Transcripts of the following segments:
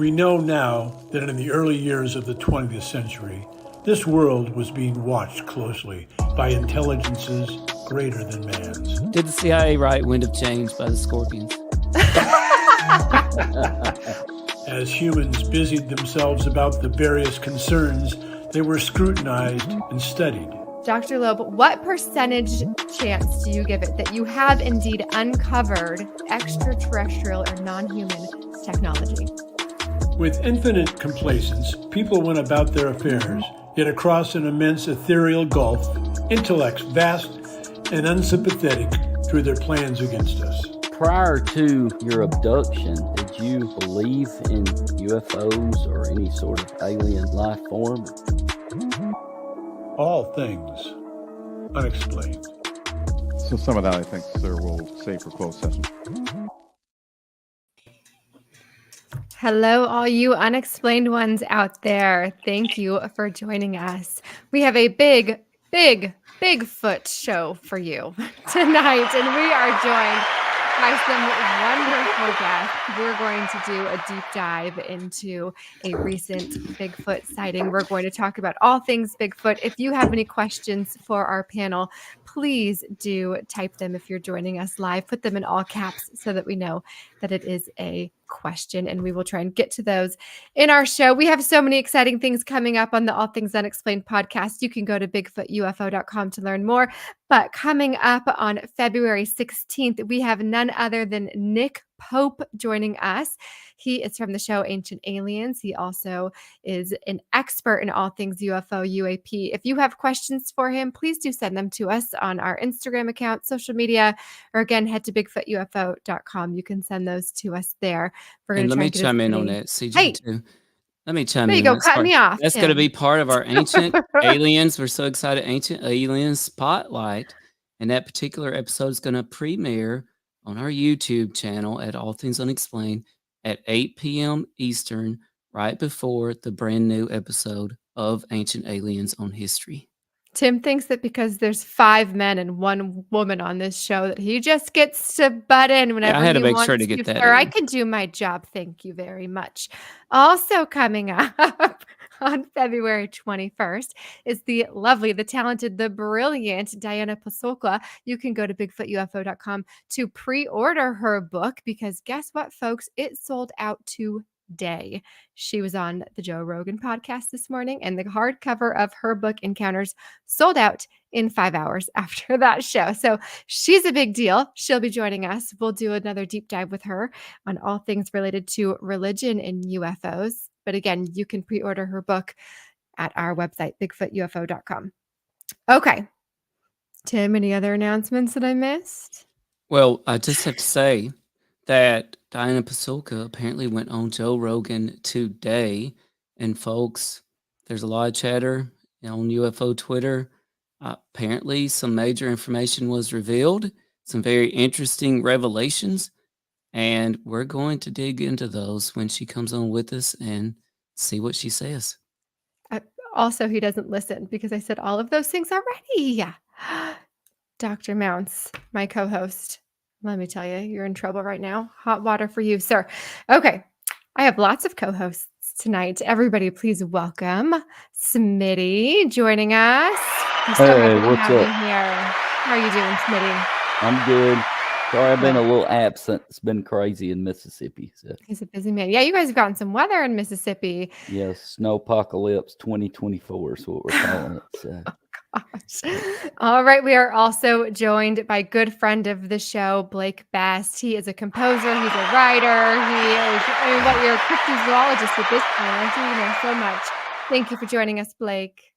We know now that in the early years of the 20th century, this world was being watched closely by intelligences greater than man's. Did the CIA write Wind of Change by the Scorpions? As humans busied themselves about the various concerns, they were scrutinized and studied. Dr. Loeb, what percentage chance do you give it that you have indeed uncovered extraterrestrial or non-human technology? With infinite complacence, people went about their affairs, yet across an immense ethereal gulf, intellects vast and unsympathetic drew their plans against us. Prior to your abduction, did you believe in UFOs or any sort of alien life form? All things unexplained. So some of that, I think, sir, we'll save for closed session. Hello, all you unexplained ones out there. Thank you for joining us. We have a Bigfoot show for you tonight, and we are joined by some wonderful guests. We're going to do a deep dive into a recent Bigfoot sighting. We're going to talk about all things Bigfoot. If you have any questions for our panel, please do type them if you're joining us live. Put them in all caps so that we know that it is a question, and we will try and get to those in our show. We have so many exciting things coming up on the All Things Unexplained podcast. You can go to bigfootufo.com to learn more. But coming up on February 16th, we have none other than Nick Pope joining us. He is from the show Ancient Aliens. He also is an expert in all things UFO, UAP. If you have questions for him, please do send them to us on our Instagram account, social media, or again, head to bigfootufo.com. You can send those to us there. We're going to let me chime in on that, CJ, too. Let me chime in. There you go, cut me off. That's going to be part of our Ancient Aliens. We're so excited. Ancient Aliens Spotlight. And that particular episode is going to premiere on our YouTube channel at All Things Unexplained at 8 p.m. Eastern, right before the brand new episode of Ancient Aliens on History. Tim thinks that because there's 5 men and 1 woman on this show that he just gets to butt in whenever I had to he make wants sure to get that Sir, I in. can do my job. Thank you very much. Also coming up on February 21st is the lovely, the talented, the brilliant Diana Pasolka. You can go to bigfootufo.com to pre-order her book because guess what, folks? It sold out today. She was on the Joe Rogan podcast this morning, and the hardcover of her book Encounters sold out in 5 hours after that show. So she's a big deal. She'll be joining us. We'll do another deep dive with her on all things related to religion and UFOs. But again, you can pre-order her book at our website, bigfootufo.com. Okay. Tim, any other announcements that I missed? Well, I just have to say that Diana Pasolka apparently went on Joe Rogan today. And folks, there's a lot of chatter on UFO Twitter. Apparently, some major information was revealed, some very interesting revelations. And we're going to dig into those when she comes on with us and see what she says. Also, he doesn't listen because I said all of those things already. Dr. Mounts, my co-host, let me tell you, you're in trouble right now. Hot water for you, sir. Okay, I have lots of co-hosts tonight. Everybody, please welcome Smitty joining us. Hey, what's up? Here. How are you doing, Smitty? I'm good. Sorry, I've been a little absent. It's been crazy in Mississippi. So. He's a busy man. Yeah, you guys have gotten some weather in Mississippi. Yes, Snowpocalypse 2024 is what we're calling it. So. Gosh. All right. We are also joined by good friend of the show, Blake Best. He is a composer. He's a writer. He is, you're a cryptozoologist at this point, aren't you? You know so much. Thank you for joining us, Blake.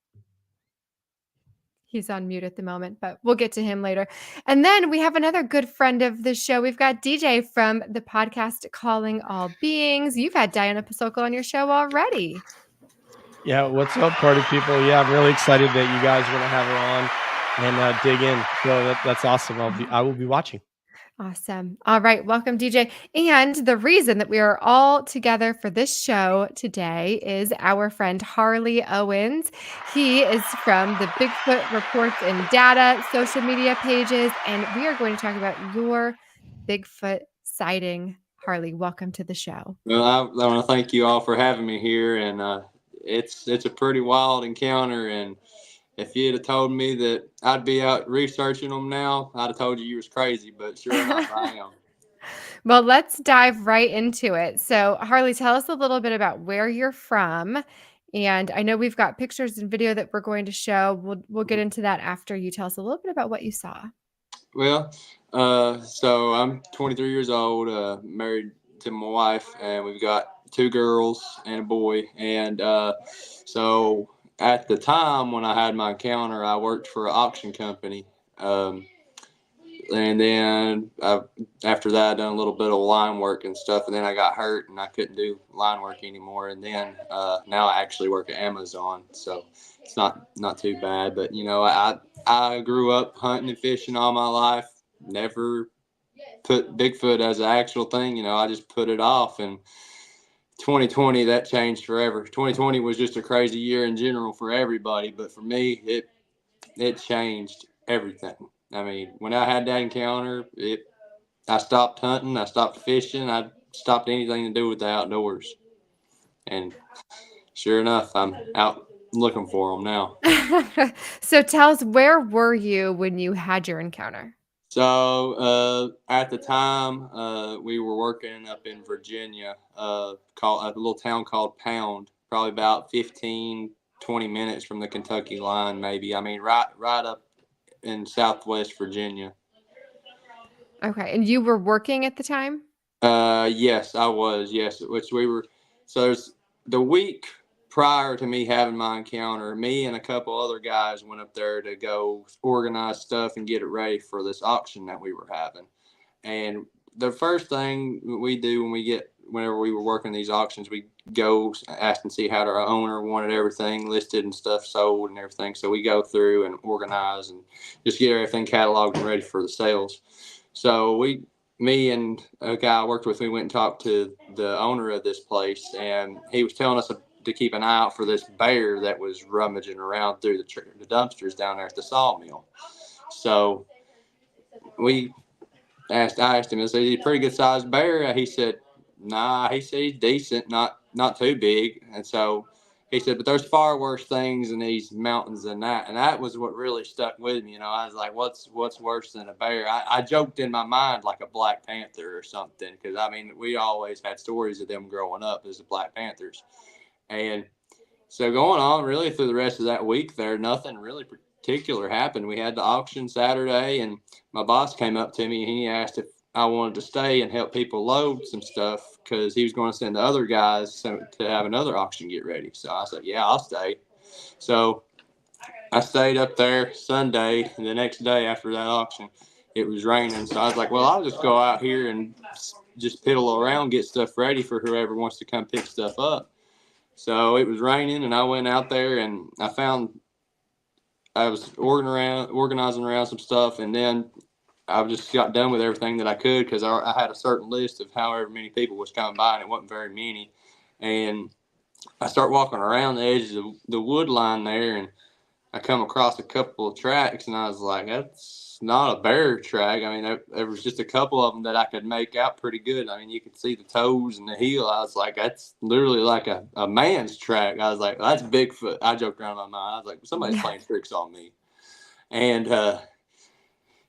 He's on mute at the moment, but we'll get to him later. And then we have another good friend of the show. We've got DJ from the podcast Calling All Beings. You've had Diana Pasolka on your show already. Yeah, what's up, party people? Yeah, I'm really excited that you guys are going to have her on and dig in. So that's awesome. I will be watching. Awesome. All right. Welcome, DJ. And the reason that we are all together for this show today is our friend Harley Owens. He is from the Bigfoot Reports and Data social media pages, and we are going to talk about your Bigfoot sighting. Harley, welcome to the show. Well, I want to thank you all for having me here, and it's a pretty wild encounter. And if you'd have told me that I'd be out researching them now, I'd have told you was crazy. But sure enough, I am. Well, let's dive right into it. So, Harley, tell us a little bit about where you're from. And I know we've got pictures and video that we're going to show. We'll get into that after you tell us a little bit about what you saw. Well, so I'm 23 years old, married to my wife, and we've got 2 girls and a boy. And so at the time when I had my encounter, I worked for an auction company. And then after that, I done a little bit of line work and stuff. And then I got hurt and I couldn't do line work anymore. And then now I actually work at Amazon. So it's not too bad. But, you know, I grew up hunting and fishing all my life. Never put Bigfoot as an actual thing. You know, I just put it off. And 2020, that changed forever. 2020 was just a crazy year in general for everybody. But for me, it changed everything. I mean, when I had that encounter, I stopped hunting, I stopped fishing, I stopped anything to do with the outdoors. And sure enough, I'm out looking for them now. So tell us, where were you when you had your encounter? So at the time, we were working up in Virginia, called a little town called Pound, probably about 15, 20 minutes from the Kentucky line, maybe. I mean, right up in Southwest Virginia. Okay. And you were working at the time? Yes, I was. Yes, which we were. So there's the week prior to me having my encounter, me and a couple other guys went up there to go organize stuff and get it ready for this auction that we were having. And the first thing we do whenever we were working these auctions, we go ask and see how our owner wanted everything listed and stuff sold and everything. So we go through and organize and just get everything cataloged and ready for the sales. So me and a guy I worked with, we went and talked to the owner of this place, and he was telling us to keep an eye out for this bear that was rummaging around through the dumpsters down there at the sawmill. So I asked him, is he a pretty good sized bear? He said, nah, he said he's decent, not too big. And so he said, but there's far worse things in these mountains than that. And that was what really stuck with me. You know, I was like, what's worse than a bear? I joked in my mind like a Black Panther or something. Cause I mean, we always had stories of them growing up as the Black Panthers. And so going on really through the rest of that week there, nothing really particular happened. We had the auction Saturday, and my boss came up to me and he asked if I wanted to stay and help people load some stuff because he was going to send the other guys to have another auction get ready. So I said, yeah, I'll stay. So I stayed up there Sunday, and the next day after that auction, it was raining. So I was like, well, I'll just go out here and just piddle around, get stuff ready for whoever wants to come pick stuff up. So it was raining, and I went out there, and I was organizing around some stuff, and then I just got done with everything that I could because I had a certain list of however many people was coming by, and it wasn't very many. And I start walking around the edge of the wood line there, and I come across a couple of tracks, and I was like, that's not a bear track. I mean, there was just a couple of them that I could make out pretty good. I mean, you could see the toes and the heel. I was like, that's literally like a man's track. I was like, that's Bigfoot. I joked around in my mind. I was like, somebody's playing tricks on me. And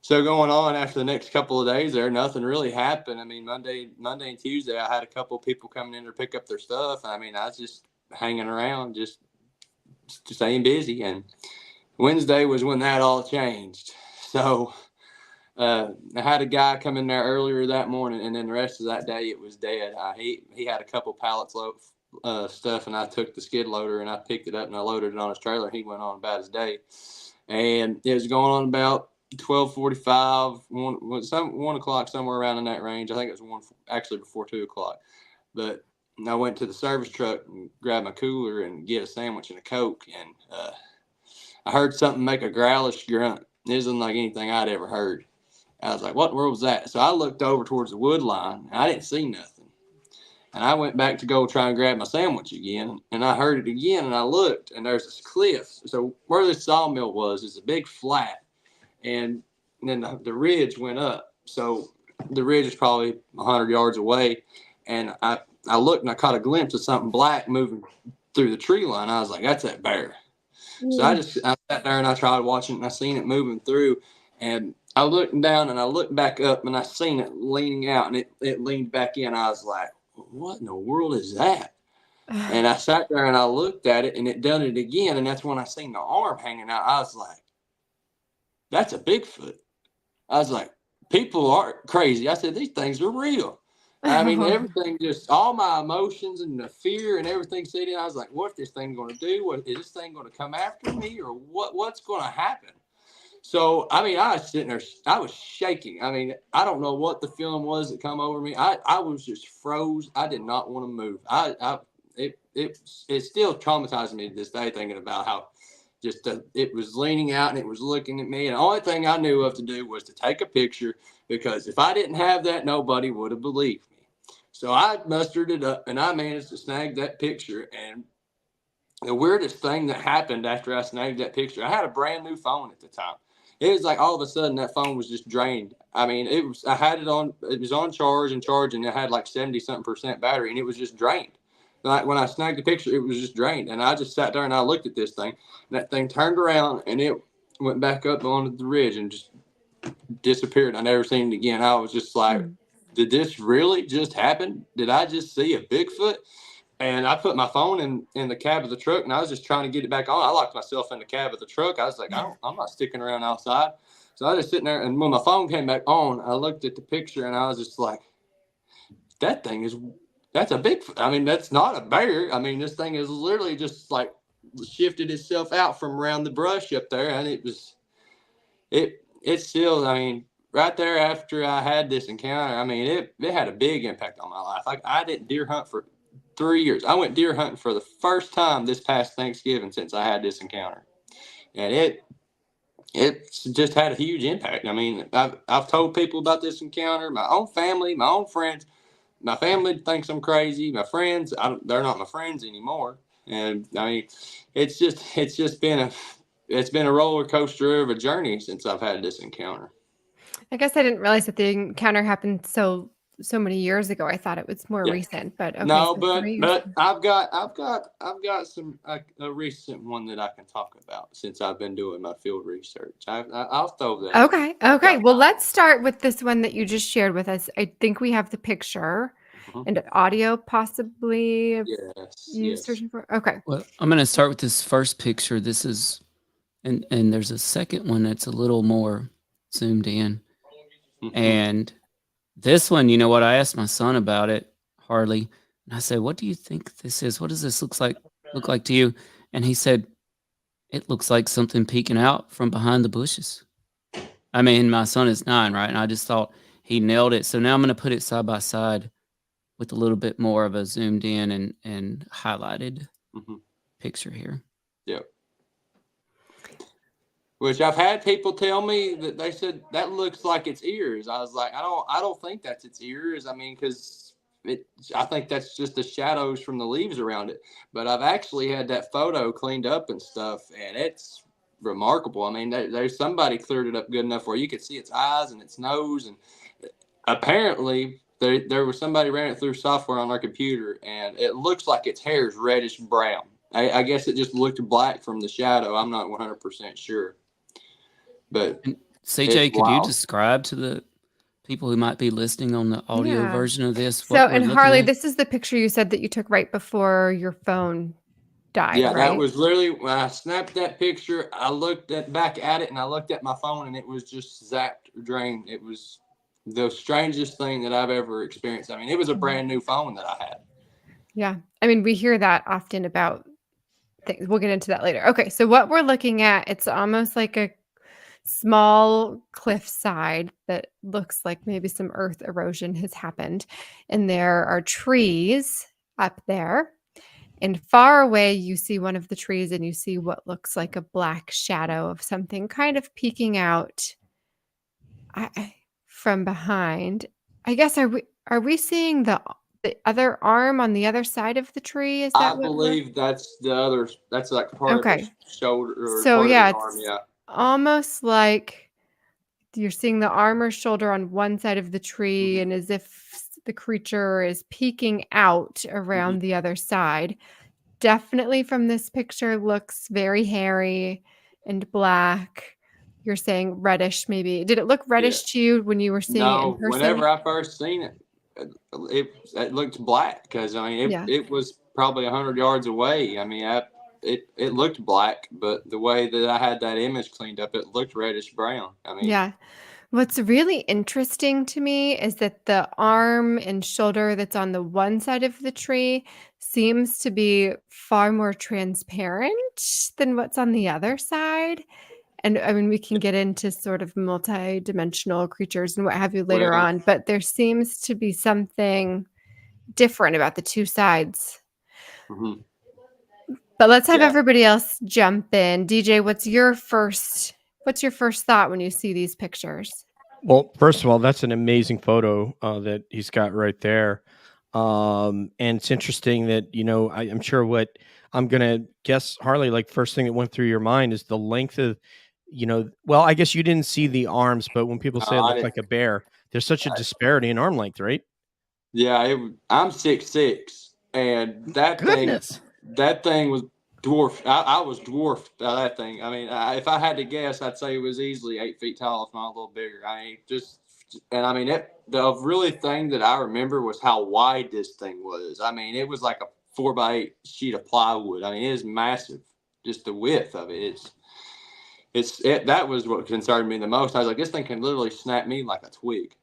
so going on after the next couple of days there, nothing really happened. I mean, Monday and Tuesday, I had a couple of people coming in to pick up their stuff. I mean, I was just hanging around, just staying busy. And Wednesday was when that all changed. So I had a guy come in there earlier that morning, and then the rest of that day it was dead. He had a couple pallets of stuff, and I took the skid loader and I picked it up and I loaded it on his trailer. He went on about his day, and it was going on about 12:45, 1 o'clock, somewhere around in that range. I think it was actually before 2 o'clock. But I went to the service truck and grabbed my cooler and get a sandwich and a Coke, and I heard something make a growlish grunt. It wasn't like anything I'd ever heard. I was like, what in the world was that? So I looked over towards the wood line, and I didn't see nothing. And I went back to go try and grab my sandwich again, and I heard it again, and I looked, and there's this cliff. So where this sawmill was is a big flat, and then the ridge went up. So the ridge is probably 100 yards away, and I looked and I caught a glimpse of something black moving through the tree line. I was like, that's that bear. So I sat there and I tried watching it, and I seen it moving through, and I looked down and I looked back up and I seen it leaning out, and it leaned back in. I was like, what in the world is that? And I sat there and I looked at it, and it done it again, and that's when I seen the arm hanging out. I was like, that's a Bigfoot. I was like, people are crazy. I said, these things are real. I mean, everything, just all my emotions and the fear and everything sitting. I was like, what's this thing going to do? What is this thing going to come after me, or what's going to happen? So, I mean, I was sitting there, I was shaking. I mean, I don't know what the feeling was that come over me. I was just froze. I did not want to move. It still traumatizes me to this day, thinking about how just it was leaning out and it was looking at me. And the only thing I knew of to do was to take a picture, because if I didn't have that, nobody would have believed me. So I mustered it up and I managed to snag that picture. And the weirdest thing that happened after I snagged that picture, I had a brand new phone at the time. It was like all of a sudden that phone was just drained. I mean, I had it was on charge, and it had like 70-something% battery, and it was just drained. Like when I snagged the picture, it was just drained. And I just sat there and I looked at this thing, and that thing turned around and it went back up onto the ridge and just disappeared. I never seen it again. I was just like, did this really just happen? Did I just see a Bigfoot? And I put my phone in the cab of the truck, and I was just trying to get it back on. I locked myself in the cab of the truck. I was like, I'm not sticking around outside. So I was just sitting there, and when my phone came back on, I looked at the picture, and I was just like, that's a Bigfoot. I mean, that's not a bear. I mean, this thing is literally just like shifted itself out from around the brush up there, and it's still, I mean, right there after I had this encounter, I mean, it had a big impact on my life. Like, I didn't deer hunt for 3 years. I went deer hunting for the first time this past Thanksgiving since I had this encounter, and it's just had a huge impact. I mean, I've told people about this encounter, my own family, my own friends. My family thinks I'm crazy. My friends, they're not my friends anymore. And I mean, it's just been a roller coaster of a journey since I've had this encounter. I guess I didn't realize that the encounter happened so many years ago. I thought it was more recent, but okay. No, so 3 years but I've got some a recent one that I can talk about since I've been doing my field research. I'll throw that. Okay. Well, let's start with this one that you just shared with us. I think we have the picture and audio, possibly. Yes. Searching for. Okay. Well, I'm going to start with this first picture. This is, and there's a second one that's a little more zoomed in. And this one, you know what? I asked my son about it, Harley, and I said, "What do you think this is? What does this look like to you?" And he said, "It looks like something peeking out from behind the bushes." I mean, my son is 9, right? And I just thought he nailed it. So now I'm going to put it side by side with a little bit more of a zoomed in and highlighted picture here. Yep. Which I've had people tell me that they said that looks like its ears. I was like, I don't think that's its ears. I mean, because I think that's just the shadows from the leaves around it. But I've actually had that photo cleaned up and stuff, and it's remarkable. I mean, there's somebody cleared it up good enough where you could see its eyes and its nose, and apparently there was somebody ran it through software on our computer, and it looks like its hair is reddish brown. I guess it just looked black from the shadow. I'm not 100% sure. But and CJ, could you describe to the people who might be listening on the audio version of this? So, and Harley, this is the picture you said that you took right before your phone died, yeah, right? That was literally when I snapped that picture. I looked back at it, and I looked at my phone, and it was just zapped, drained. It was the strangest thing that I've ever experienced. I mean, it was a brand new phone that I had. Yeah, I mean, we hear that often about things. We'll get into that later. Okay, so what we're looking at, it's almost like a small cliffside that looks like maybe some earth erosion has happened. And there are trees up there. And far away, you see one of the trees and you see what looks like a black shadow of something kind of peeking out from behind. I guess, are we seeing the other arm on the other side of the tree? Is that I believe that's the other, that's like part of the shoulder or so part yeah, of the arm, almost like you're seeing the arm or shoulder on one side of the tree, and as if the creature is peeking out around the other side. Definitely from this picture looks very hairy and black. You're saying reddish, maybe. Did it look reddish to you when you were seeing it in No, person? whenever I first seen it, it looked black because I mean Yeah. it was probably 100 yards away. I mean it looked black, but the way that I had that image cleaned up, it looked reddish brown. I mean, Yeah. What's really interesting to me is that the arm and shoulder that's on the one side of the tree seems to be far more transparent than what's on the other side. And I mean, we can get into sort of multi-dimensional creatures and what have you later well, on, but there seems to be something different about the two sides. mhm. But let's have Yeah. everybody else jump in. DJ, what's your first thought when you see these pictures? Well, first of all, that's an amazing photo that he's got right there. And it's interesting that, I'm sure what I'm going to guess, Harley, like first thing that went through your mind is the length of, well, I guess you didn't see the arms, but when people say it I looked didn't. like a bear, there's such a disparity in arm length, right? Yeah, I'm 6'6", and Goodness. that thing was dwarfed. I was dwarfed by that thing. I mean, if I had to guess, I'd say it was easily 8 feet tall, if not a little bigger. I mean, and I mean, the really thing that I remember was how wide this thing was. I mean, it was like a 4x8 sheet of plywood. I mean, it is massive. Just the width of it. That was what concerned me the most. I was like, this thing can literally snap me like a twig.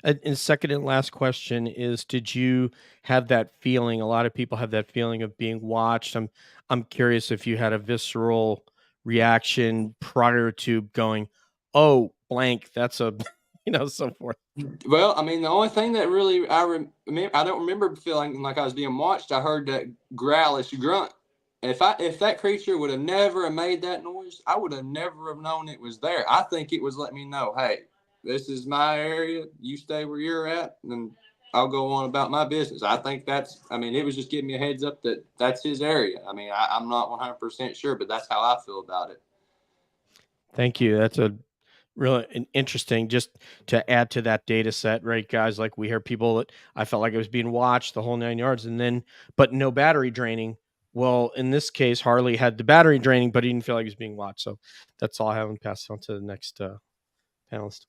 And second and last question is, did you have that feeling? A lot of people have that feeling of being watched. I'm curious if you had a visceral reaction prior to going, oh, blank, that's a, so forth. Well, I mean, the only thing that really I don't remember feeling like I was being watched. I heard that growlish grunt. If that creature would have never have made that noise, I would have never have known it was there. I think it was letting me know, hey, this is my area. You stay where you're at, and I'll go on about my business. I think it was just giving me a heads up that that's his area. I mean, I'm not 100% sure, but that's how I feel about it. Thank you. That's a really interesting, just to add to that data set, right, guys? Like we hear people that I felt like I was being watched the whole 9 yards, but no battery draining. Well, in this case, Harley had the battery draining, but he didn't feel like he was being watched. So that's all I have, and pass it on to the next panelist.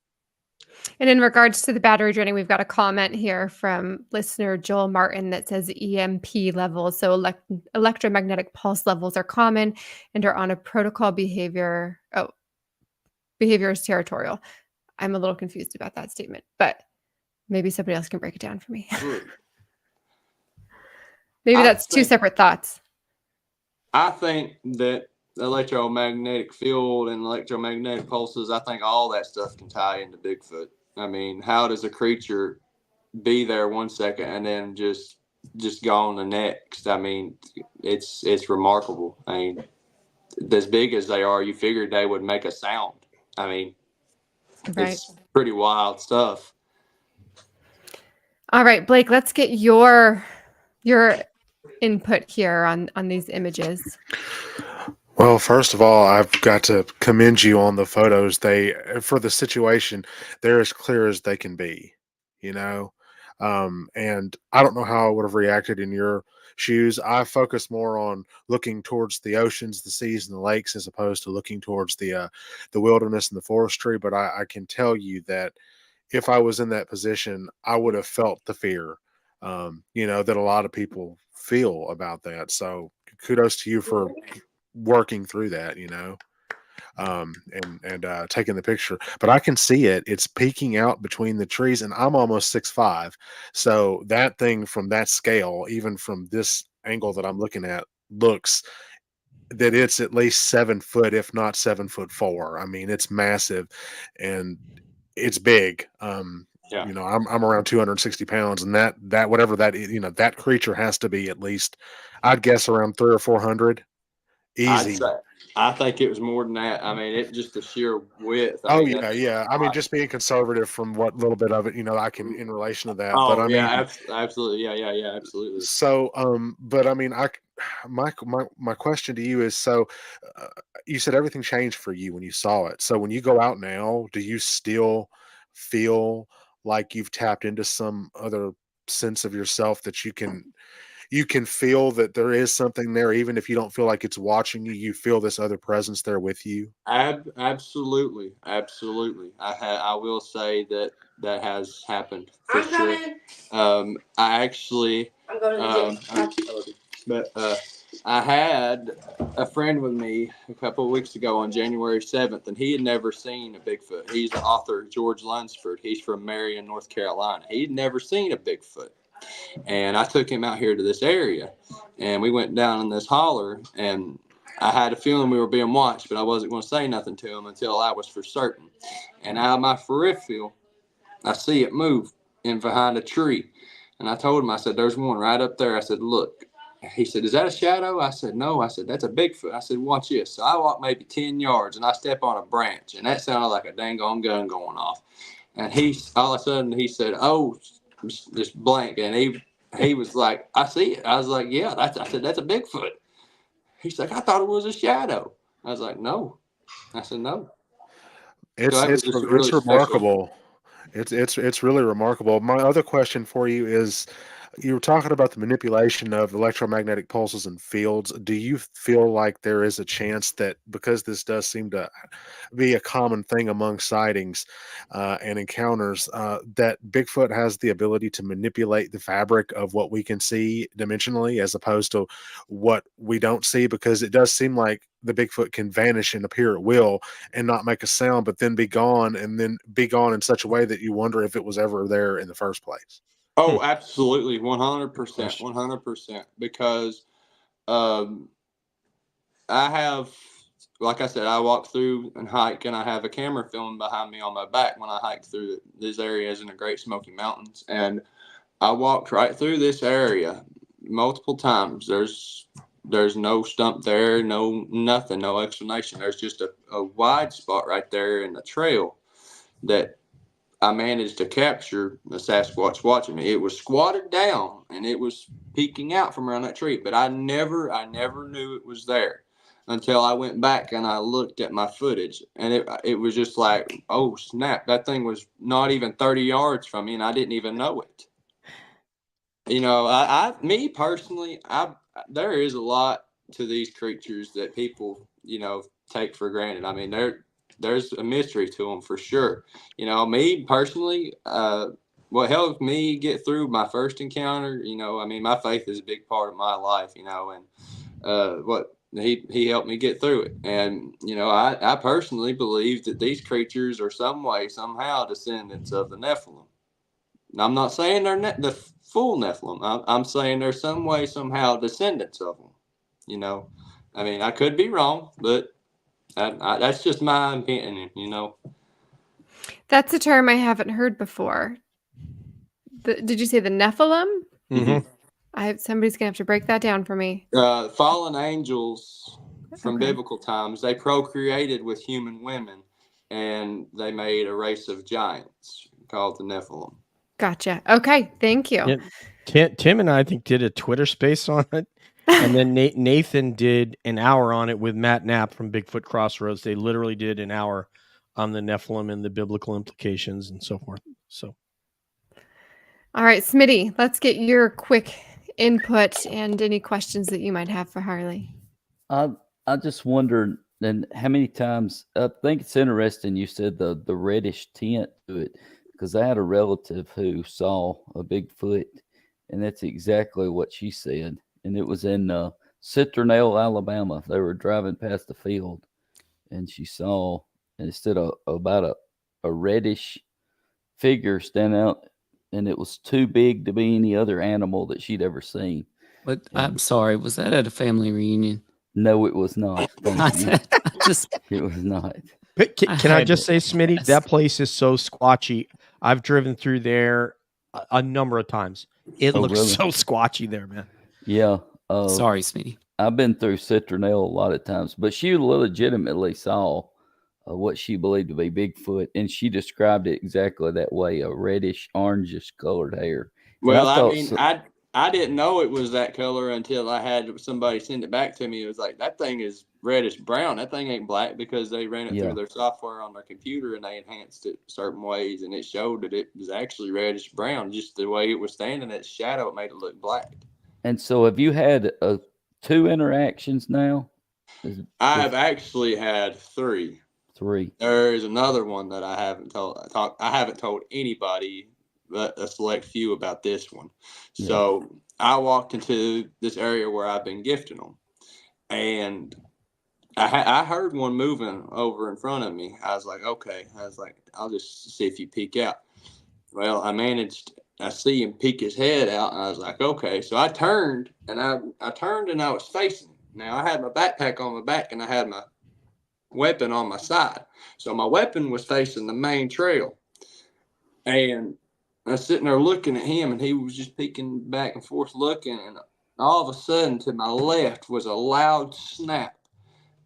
And in regards to the battery draining, we've got a comment here from listener Joel Martin that says EMP levels, so electromagnetic pulse levels, are common and are on a protocol behavior. Oh, behavior is territorial. I'm a little confused about that statement, but maybe somebody else can break it down for me. Maybe that's two separate thoughts. I think that electromagnetic field and electromagnetic pulses, I think all that stuff can tie into Bigfoot. I mean, how does a creature be there 1 second and then just gone the next? I mean, it's remarkable. I mean, as big as they are, you figured they would make a sound. I mean, Right. It's pretty wild stuff. All right, Blake, let's get your input here on these images. Well, first of all, I've got to commend you on the photos. For the situation, they're as clear as they can be, and I don't know how I would have reacted in your shoes. I focus more on looking towards the oceans, the seas, and the lakes, as opposed to looking towards the wilderness and the forestry. But I can tell you that if I was in that position, I would have felt the fear, that a lot of people feel about that. So kudos to you for working through that, and taking the picture. But I can see it's peeking out between the trees, and I'm almost 6'5". So that thing from that scale, even from this angle that I'm looking at, looks that it's at least 7 foot, if not 7'4". I mean, it's massive and it's big. Yeah. I'm around 260 pounds, and that whatever that is, that creature has to be at least, I'd guess, around 300 or 400. Easy. I think it was more than that. I mean, it just the sheer width. Yeah. I mean, just being conservative from what little bit of it, I can in relation to that. Oh, but I yeah, mean, absolutely. Yeah, absolutely. So, but I mean, my question to you is, so you said everything changed for you when you saw it. So when you go out now, do you still feel like you've tapped into some other sense of yourself that you can feel that there is something there, even if you don't feel like it's watching you, you feel this other presence there with you? Absolutely, absolutely. I will say that that has happened for sure. I actually, but I had a friend with me a couple of weeks ago on January 7th, and he had never seen a Bigfoot. He's the author, George Lunsford. He's from Marion, North Carolina. He'd never seen a Bigfoot. And I took him out here to this area, and we went down in this holler, and I had a feeling we were being watched, but I wasn't going to say nothing to him until I was for certain. And out of my peripheral, I see it move in behind a tree. And I told him, I said, there's one right up there. I said, look. He said, is that a shadow? I said, no. I said, that's a Bigfoot. I said, watch this. So I walked maybe 10 yards, and I step on a branch, and that sounded like a dang on gun going off. And all of a sudden, he said, oh, just blank. And he was like, I see it. I was like, yeah. I said, that's a Bigfoot. He's like, I thought it was a shadow. I was like, no. I said, no. It's really remarkable. It's really remarkable. My other question for you is, you were talking about the manipulation of electromagnetic pulses and fields. Do you feel like there is a chance that, because this does seem to be a common thing among sightings and encounters, that Bigfoot has the ability to manipulate the fabric of what we can see dimensionally, as opposed to what we don't see? Because it does seem like the Bigfoot can vanish and appear at will and not make a sound, but then be gone, and then be gone in such a way that you wonder if it was ever there in the first place. Oh, absolutely, 100%, 100%. Because I have, like I said, I walk through and hike, and I have a camera filming behind me on my back when I hike through these areas in the Great Smoky Mountains. And I walked right through this area multiple times. There's no stump there, no nothing, no explanation. There's just a wide spot right there in the trail that I managed to capture the Sasquatch watching me. It was squatted down, and it was peeking out from around that tree, but I never knew it was there until I went back and I looked at my footage, and it was just like, oh snap, that thing was not even 30 yards from me, and I didn't even know it. You know, me personally, there is a lot to these creatures that people, take for granted. I mean, there's a mystery to them for sure. You know, me personally, what helped me get through my first encounter, I mean, my faith is a big part of my life, and what he helped me get through it. And, I personally believe that these creatures are some way, somehow descendants of the Nephilim. And I'm not saying they're the full Nephilim. I'm saying they're some way, somehow descendants of them. I mean, I could be wrong, but that's just my opinion, That's a term I haven't heard before. Did you say the Nephilim? Mm-hmm. Somebody's gonna have to break that down for me. Fallen angels from Okay. biblical times, they procreated with human women, and they made a race of giants called the Nephilim. Gotcha. Okay, thank you. Yeah. Tim and I think did a Twitter space on it, and then Nathan did an hour on it with Matt Knapp from Bigfoot Crossroads. They literally did an hour on the Nephilim and the biblical implications and so forth. So, All right, Smitty, let's get your quick input and any questions that you might have for Harley. I just wondered, and how many times, I think it's interesting you said the reddish tint to it, because I had a relative who saw a Bigfoot, and that's exactly what she said. And it was in Citronelle, Alabama. They were driving past the field, and she saw, instead of about a reddish figure stand out, and it was too big to be any other animal that she'd ever seen. But I'm sorry, was that at a family reunion? No, it was not. Thank you. It was not. But can I just say, Smitty, that place is so squatchy. I've driven through there a number of times. It looks really? so squatchy there, man. Yeah. Sorry, Smitty. I've been through Citronelle a lot of times, but she legitimately saw what she believed to be Bigfoot, and she described it exactly that way, a reddish, orangish colored hair. Well, I mean, I didn't know it was that color until I had somebody send it back to me. It was like, that thing is reddish brown. That thing ain't black, because they ran it Yeah. through their software on their computer and they enhanced it certain ways, and it showed that it was actually reddish brown. Just the way it was standing, its shadow, it made it look black. And so, have you had 2 interactions now? I've actually had 3. 3. There is another one that I haven't told anybody but a select few about this one. Yeah. So I walked into this area where I've been gifting them, and I heard one moving over in front of me. I was like, okay. I was like, I'll just see if you peek out. Well, I see him peek his head out, and I was like, okay. So I turned, and I was facing him. Now I had my backpack on my back, and I had my weapon on my side. So my weapon was facing the main trail. And I was sitting there looking at him, and he was just peeking back and forth looking. And all of a sudden, to my left was a loud snap.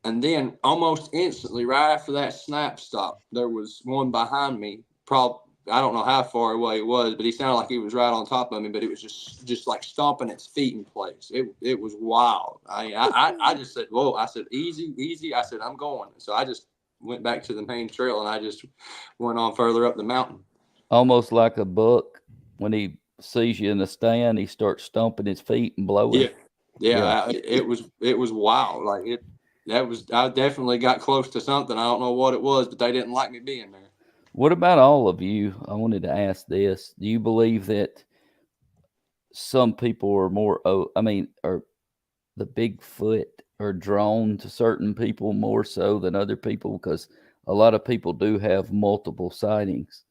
And then almost instantly, right after that snap stopped, there was one behind me. I don't know how far away it was, but he sounded like he was right on top of me. But it was just like stomping its feet in place. It was wild. I just said, "Whoa!" I said, "Easy, easy." I said, "I'm going." So I just went back to the main trail, and I just went on further up the mountain. Almost like a buck, when he sees you in the stand, he starts stomping his feet and blowing. Yeah. It was wild. Like I definitely got close to something. I don't know what it was, but they didn't like me being there. What about all of you? I wanted to ask this. Do you believe that some people are more, or the Bigfoot are drawn to certain people more so than other people? Because a lot of people do have multiple sightings,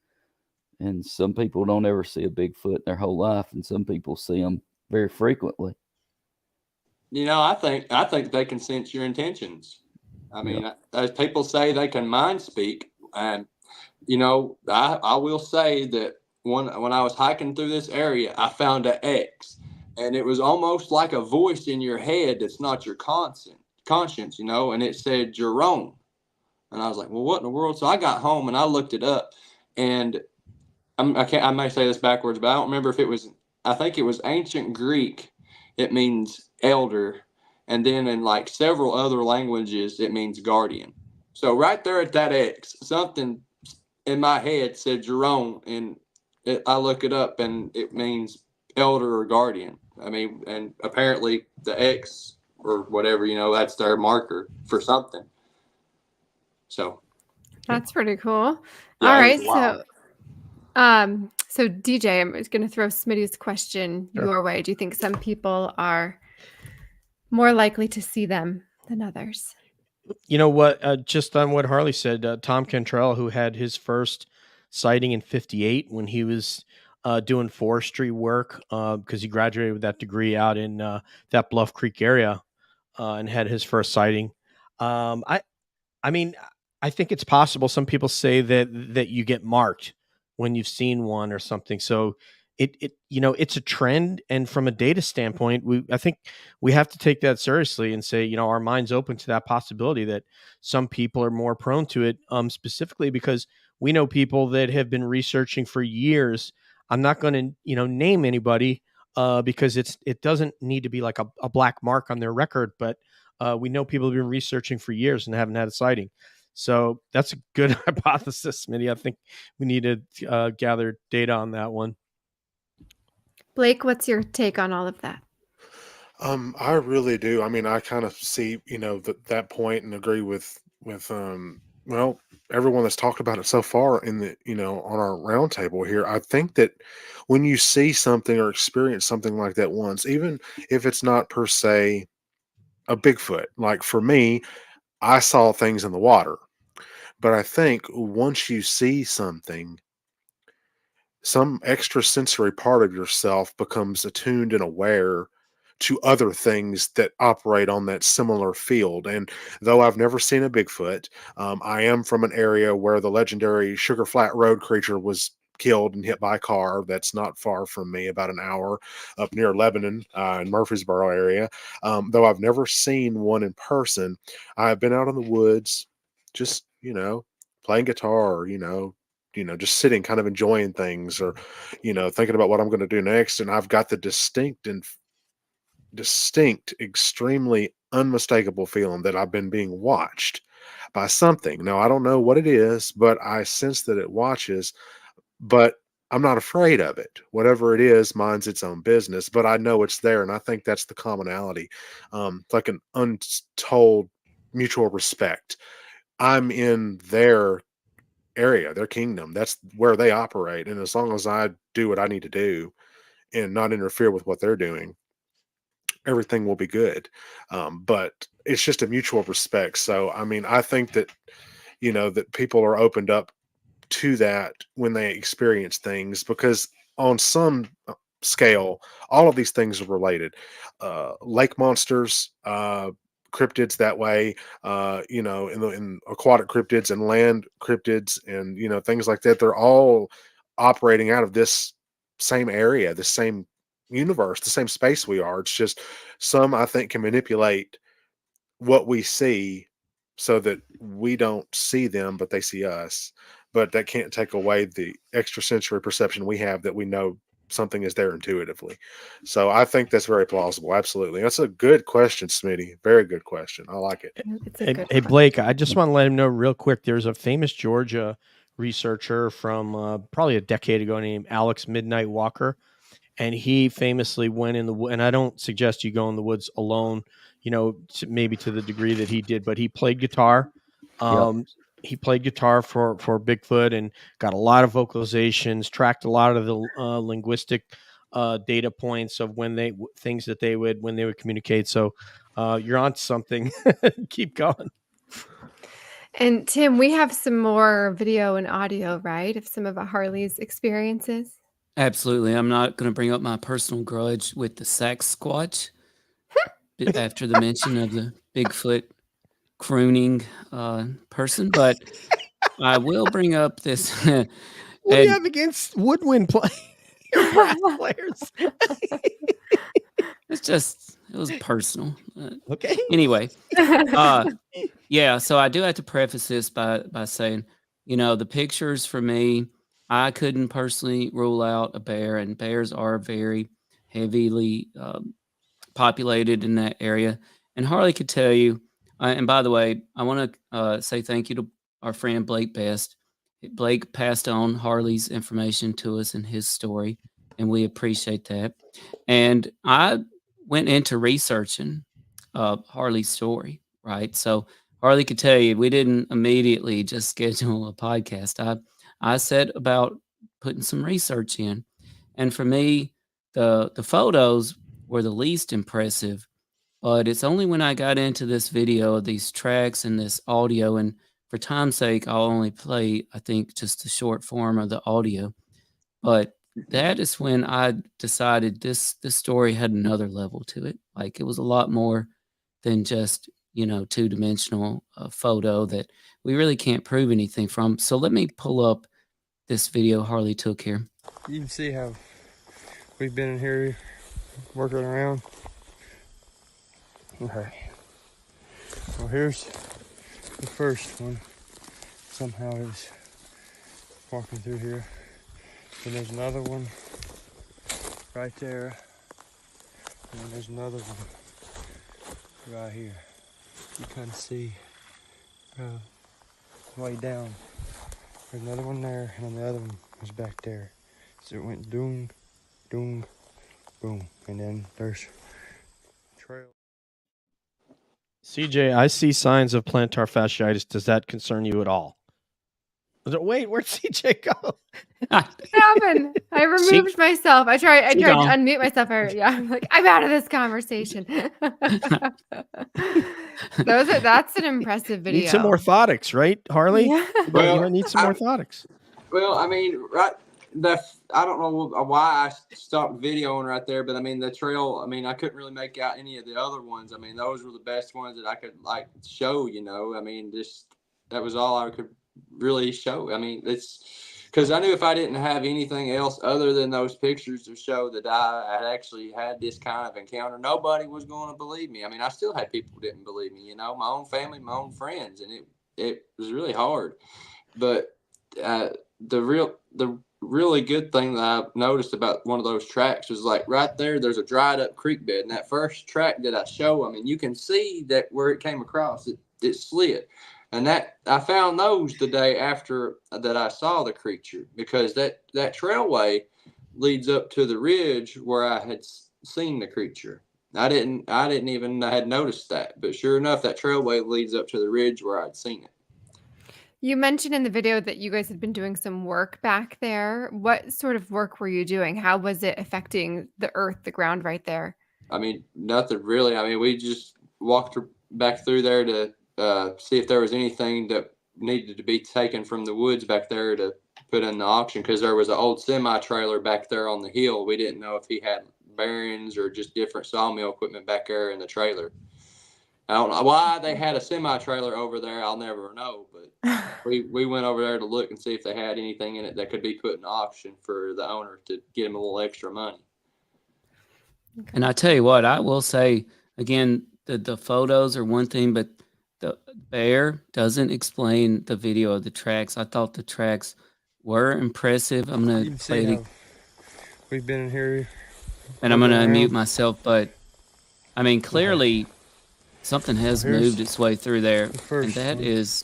and some people don't ever see a Bigfoot in their whole life, and some people see them very frequently. I think they can sense your intentions. I mean, as people say, they can mind speak. And, I will say that when I was hiking through this area, I found an X, and it was almost like a voice in your head that's not your conscience, and it said Jerome. And I was like, well, what in the world? So I got home and I looked it up, and I may say this backwards, but I don't remember if I think it was ancient Greek. It means elder. And then in like several other languages, it means guardian. So right there at that X, something in my head said Jerome, and I look it up, and it means elder or guardian. I mean, and apparently the X or whatever, that's their marker for something. So That's pretty cool. Yeah, All it right. was wild. So DJ, I'm just going to throw Smitty's question your way. Do you think some people are more likely to see them than others? You know what? Just on what Harley said, Tom Cantrell, who had his first sighting in '58 when he was doing forestry work, because he graduated with that degree out in that Bluff Creek area, and had his first sighting. I mean, I think it's possible. Some people say that you get marked when you've seen one or something. So it's a trend, and from a data standpoint, I think we have to take that seriously and say, our mind's open to that possibility that some people are more prone to it, specifically because we know people that have been researching for years. I'm not going to name anybody because it doesn't need to be like a black mark on their record, but we know people have been researching for years and haven't had a sighting. So that's a good hypothesis, Smitty. I think we need to gather data on that one. Blake, what's your take on all of that? I really do. I mean, I kind of see, that point and agree with well, everyone that's talked about it so far in the, on our roundtable here. I think that when you see something or experience something like that once, even if it's not per se a Bigfoot, like for me, I saw things in the water, but I think once you see something, some extrasensory part of yourself becomes attuned and aware to other things that operate on that similar field. And though I've never seen a Bigfoot, I am from an area where the legendary Sugar Flat Road creature was killed and hit by a car. That's not far from me, about an hour up near Lebanon in Murfreesboro area. Though I've never seen one in person, I've been out in the woods, just, playing guitar, just sitting, kind of enjoying things, or, thinking about what I'm going to do next. And I've got the distinct, extremely unmistakable feeling that I've been being watched by something. Now, I don't know what it is, but I sense that it watches, but I'm not afraid of it. Whatever it is, minds its own business, but I know it's there. And I think that's the commonality. Like an untold mutual respect. I'm in their area, their kingdom. That's where they operate. And as long as I do what I need to do and not interfere with what they're doing, everything will be good. But it's just a mutual respect. So, I mean, I think that, that people are opened up to that when they experience things, because on some scale, all of these things are related. Lake monsters, cryptids that way, in aquatic cryptids and land cryptids, and things like that. They're all operating out of this same area, the same universe, the same space we are. It's just some, I think, can manipulate what we see so that we don't see them, but they see us. But that can't take away the extrasensory perception we have, that we know something is there intuitively. So I think that's very plausible. Absolutely. That's a good question, Smitty. Very good question. I like it. It's a Hey, good hey, one. Blake, I just want to let him know real quick. There's a famous Georgia researcher from probably a decade ago named Alex Midnight Walker, and he famously went in the and I don't suggest you go in the woods alone, maybe to the degree that he did, but he played guitar. He played guitar for Bigfoot and got a lot of vocalizations, tracked a lot of the linguistic data points of things that they would when they would communicate. So you're on something. Keep going. And Tim, we have some more video and audio, right, of some of Harley's experiences. Absolutely. I'm not going to bring up my personal grudge with the Sasquatch after the mention of the Bigfoot crooning person, but I will bring up this. What do you have against woodwind players? It was personal. Okay. Anyway, yeah. So I do have to preface this by saying, the pictures for me, I couldn't personally rule out a bear, and bears are very heavily populated in that area. And Harley could tell you. And by the way, I want to say thank you to our friend Blake Best. Blake passed on Harley's information to us in his story, and we appreciate that. And I went into researching Harley's story, right? So Harley could tell you we didn't immediately just schedule a podcast. I set about putting some research in, and for me, the photos were the least impressive. But it's only when I got into this video, these tracks and this audio, and for time's sake, I'll only play, I think, just the short form of the audio. But that is when I decided this story had another level to it. Like, it was a lot more than just, two-dimensional photo that we really can't prove anything from. So let me pull up this video Harley took here. You can see how we've been in here working around. Okay. Well, here's the first one. Somehow it was walking through here. Then there's another one right there. And then there's another one right here. You kind of see way down. There's another one there, and then the other one was back there. So it went doom, doom, boom. And then there's trail. CJ, I see signs of plantar fasciitis. Does that concern you at all? Wait, where'd CJ go? What happened? I removed myself. I tried to unmute myself. I'm like, I'm out of this conversation. That's an impressive video. Need some orthotics, right, Harley? Yeah. You might need some orthotics. Well, I mean, right. I don't know why I stopped videoing right there, but I mean, the trail, I mean, I couldn't really make out any of the other ones. I mean, those were the best ones that I could show, I mean, that was all I could really show. I mean, it's because I knew if I didn't have anything else other than those pictures to show that I had actually had this kind of encounter, nobody was going to believe me. I mean, I still had people who didn't believe me, my own family, my own friends, and it was really hard. But the really good thing that I noticed about one of those tracks was like right there, there's a dried up creek bed. And that first track that I show them, and you can see that where it came across, it slid. And that I found those the day after that I saw the creature, because that trailway leads up to the ridge where I had seen the creature. I didn't even had noticed that, but sure enough, that trailway leads up to the ridge where I'd seen it. You mentioned in the video that you guys had been doing some work back there. What sort of work were you doing? How was it affecting the earth, the ground right there? I mean, nothing really. I mean, we just walked back through there to see if there was anything that needed to be taken from the woods back there to put in the auction, because there was an old semi-trailer back there on the hill. We didn't know if he had bearings or just different sawmill equipment back there in the trailer. I don't know why they had a semi-trailer over there. I'll never know, but we went over there to look and see if they had anything in it that could be put in auction for the owner to get him a little extra money. Okay. And I tell you what, I will say again, the photos are one thing, but the bear doesn't explain the video of the tracks. I thought the tracks were impressive. I'm You gonna can play see it, how we've been in here. and I'm gonna looking unmute around. myself. But I mean, clearly something has Here's moved its way through there, the first and that one. is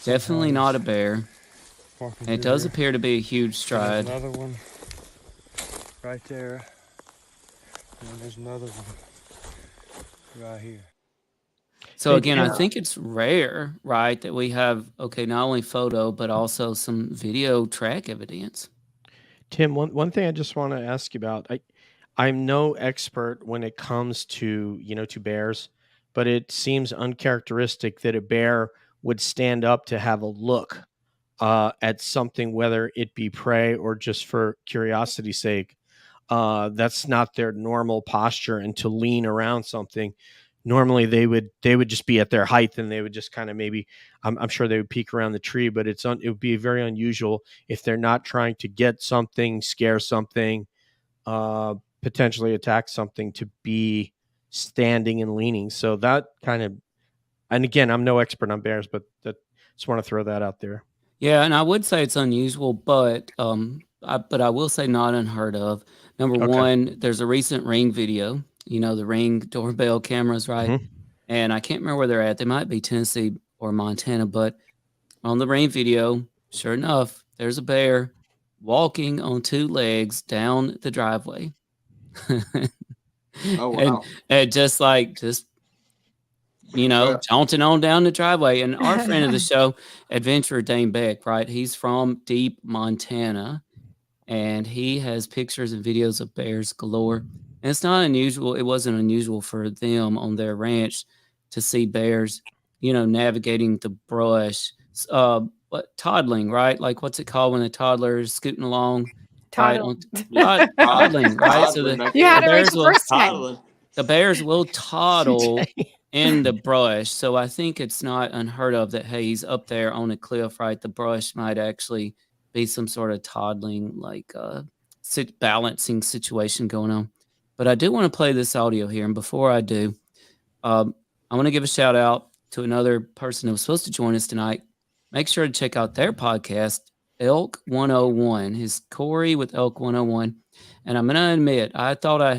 definitely not a bear. Walking And it through does here. appear to be a huge And stride. there's another one right there. And then there's another one right here. So Hey, again, I Tim. think it's rare, right, that we have not only photo but also some video track evidence. Tim, one thing I just want to ask you about. I'm no expert when it comes to to bears, but it seems uncharacteristic that a bear would stand up to have a look at something, whether it be prey or just for curiosity's sake. That's not their normal posture, and to lean around something. Normally, they would just be at their height, and they would just kind of maybe. I'm sure they would peek around the tree, but it would be very unusual if they're not trying to get something, scare something, potentially attack something, to be standing and leaning. So that kind of, and again, I'm no expert on bears, but just want to throw that out there. Yeah, and I would say it's unusual, but I will say not unheard of. Number Okay. one, there's a recent Ring video. The Ring doorbell cameras, right? Mhm. And I can't remember where they're at. They might be Tennessee or Montana, but on the Ring video, sure enough, there's a bear walking on two legs down the driveway. Oh, wow. And just Well, jaunting on down the driveway. And our friend of the show, Adventurer Dane Beck, right? He's from deep Montana, and he has pictures and videos of bears galore. And it's not unusual. It wasn't unusual for them on their ranch to see bears, navigating the brush, toddling, right? Like, what's it called when a toddler is scooting along? Toddle. Right? Toddling, right? So You had it right bears the will first time. toddling. the bears will toddle in the brush. So I think it's not unheard of that, hey, he's up there on a cliff, right? The brush might actually be some sort of toddling, like balancing situation going on. But I do want to play this audio here. And before I do, I want to give a shout out to another person who was supposed to join us tonight. Make sure to check out their podcast, Elk 101. His Corey with Elk 101. And I'm going to admit, I thought I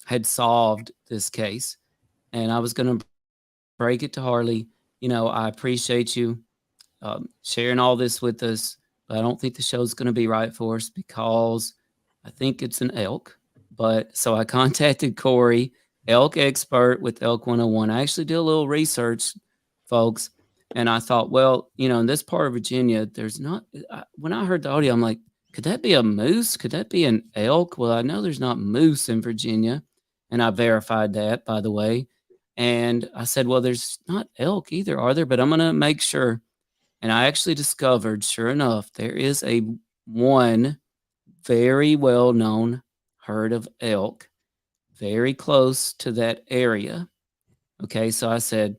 had solved this case, and I was going to break it to Harley. I appreciate you sharing all this with us, but I don't think the show's going to be right for us because I think it's an elk. But so I contacted Corey, elk expert with Elk 101. I actually did a little research, folks, and I thought, well, in this part of Virginia, there's not. When I heard the audio, I'm like, could that be a moose? Could that be an elk? Well, I know there's not moose in Virginia, and I verified that, by the way. And I said, well, there's not elk either, are there? But I'm going to make sure. And I actually discovered, sure enough, there is one very well-known herd of elk very close to that area. Okay, so I said,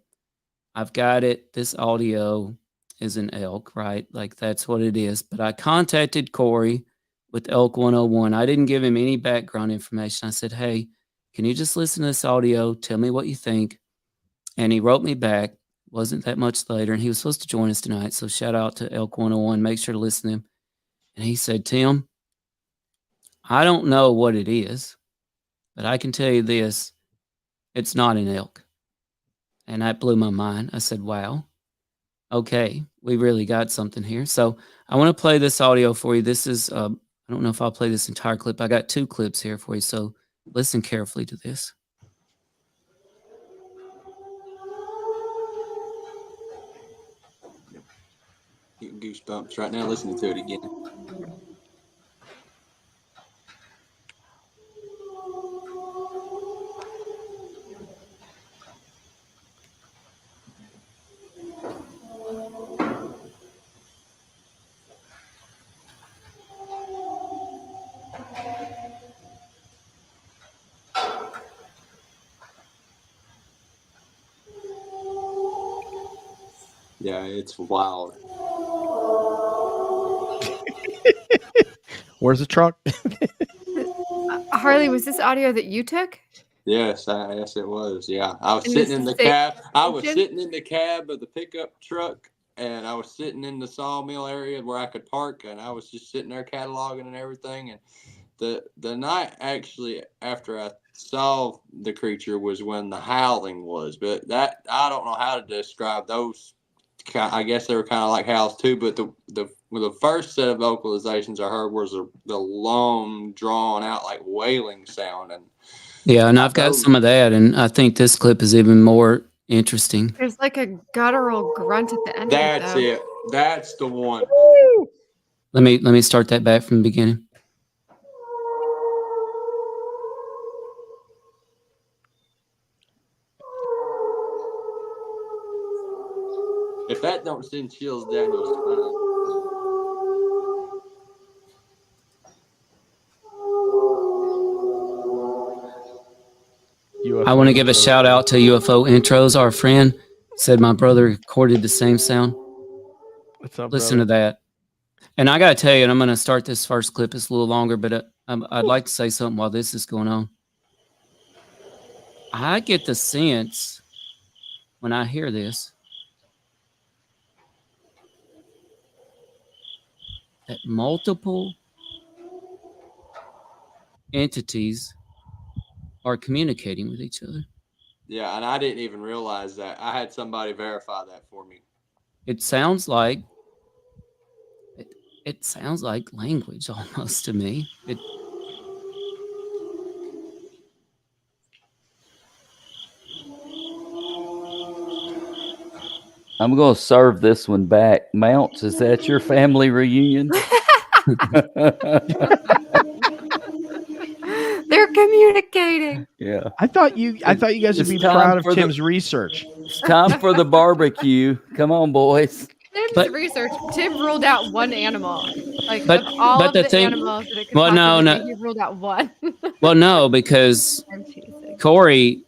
I've got it. This audio is an elk, right? Like, that's what it is. But I contacted Corey with Elk 101. I didn't give him any background information. I said, hey, can you just listen to this audio? Tell me what you think. And he wrote me back wasn't that much later, and he was supposed to join us tonight. So shout out to Elk 101. Make sure to listen to him. And he said, Tim, I don't know what it is, but I can tell you this. It's not an elk. And that blew my mind. I said, wow. Okay, we really got something here. So I want to play this audio for you. This is, I don't know if I'll play this entire clip. I got 2 clips here for you. So listen carefully to this. Getting goosebumps right now listening to it again. Yeah, it's wild. Where's the truck? Harley, was this audio that you took? Yes, yes, it was. Yeah, I was And sitting this in the is the cab. I was engine? sitting in the cab of the pickup truck, and I was sitting in the sawmill area where I could park, and I was just sitting there cataloging and everything. And the night actually after I saw the creature was when the howling was. But that I don't know how to describe those. I guess they were kind of like howls too. But the first set of vocalizations I heard was the long, drawn out like wailing sound. And Yeah, and I've got some of that, and I think this clip is even more interesting. There's like a guttural grunt at the end of it, that's though. it. That's the one. Let me start that back from the beginning. If that don't send chills down your spine. I want to give a shout out to UFO Intros. Our friend said my brother recorded the same sound. What's up, Listen to that. And I got to tell you, and I'm going to start this first clip. It's a little longer, but I'd like to say something while this is going on. I get the sense when I hear this that multiple entities are communicating with each other. Yeah, and I didn't even realize that. I had somebody verify that for me. It sounds like it sounds like language almost to me. I'm going to serve this one back. Mounts, is that your family reunion? They're communicating. Yeah. I thought you guys would be proud of Tim's research. It's time for the barbecue. Come on, boys. Tim's research. Tim ruled out one animal. Like, But- of all but of the the thing- animals that it could well, no, possibly be, he ruled out one. Well, no, because I'm teasing. Corey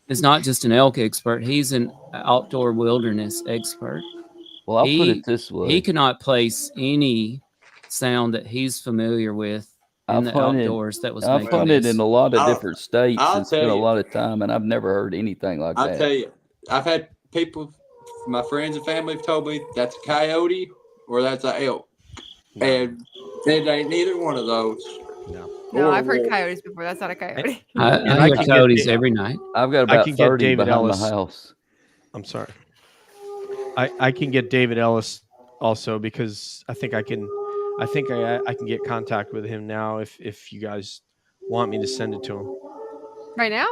is not just an elk expert. He's an outdoor wilderness expert. Well, I'll put it this way. He cannot place any sound that he's familiar with in I've the hunted- outdoors that was I've making hunted this. in a lot of I'll- different states I'll and spent tell a you. lot of time, and I've never heard anything like I'll that. tell you, I've had people, my friends and family have told me that's a coyote or that's an elk. No. And it ain't neither one of those. No, Or I've heard wolf. coyotes before. That's not a coyote. I And I hear can get coyotes the- every night. I've got I about can get 30 David behind Ellis. my house. I'm sorry. I can get David Ellis also because I think I can get contact with him now if you guys want me to send it to him. Right now?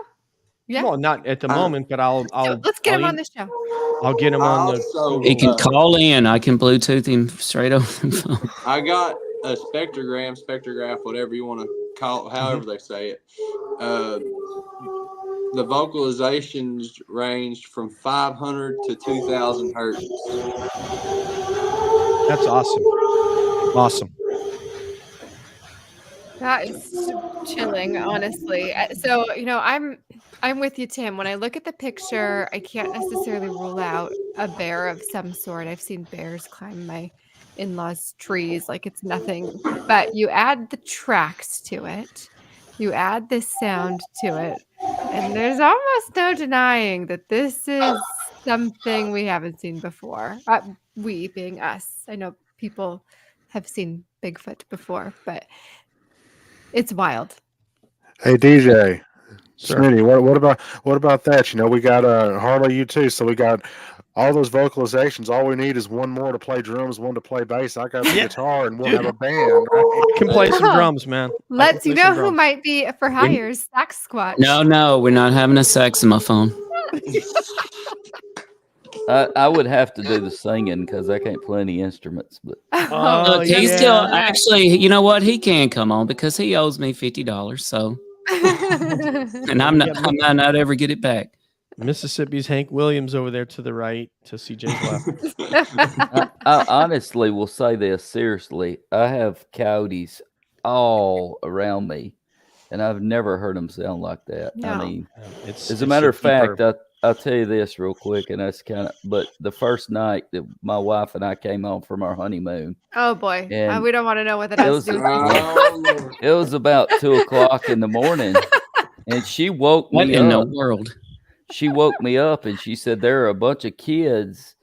Yeah. Well, not at the moment, but I'll So let's get him I'll on the show. I'll get him on the Also, He can call in. I can Bluetooth him straight over the phone. I got a spectrograph, whatever you want to call it, however they say it. The vocalizations ranged from 500 to 2,000 hertz. That's awesome. Awesome. That is chilling, honestly. So, I'm with you, Tim. When I look at the picture, I can't necessarily rule out a bear of some sort. I've seen bears climb my in-laws' trees like it's nothing. But you add the tracks to it, you add this sound to it, and there's almost no denying that this is something we haven't seen before. We being us. I know people have seen Bigfoot before, but it's wild. Hey DJ, Sir. Smitty, what about that? You know, we got Harley, you too. So we got all those vocalizations. All we need is one more to play drums, one to play bass. I got the Yeah. guitar, and we'll Dude. have a band. Right? I can play some Oh, drums, man. I can Let's, you play some know who drums. might be for hires? Sax Squatch. No, we're not having a saxophone. I would have to do the singing because I can't play any instruments. But Oh, Look, he's yeah. still actually. You know what? He can come on because he owes me $50. So, and I'm not ever get it back. Mississippi's Hank Williams over there to the right, to CJ's left. I honestly will say this seriously. I have coyotes all around me, and I've never heard them sound like that. No. I mean, It's as a matter of fact, superb. I'll tell you this real quick, and that's kind of. But the first night that my wife and I came home from our honeymoon, Oh boy, And we don't want to know what that has to do with Oh, Lord. it was about 2:00 in the morning, and she woke What me in the up. world? She woke me up, and she said there are a bunch of kids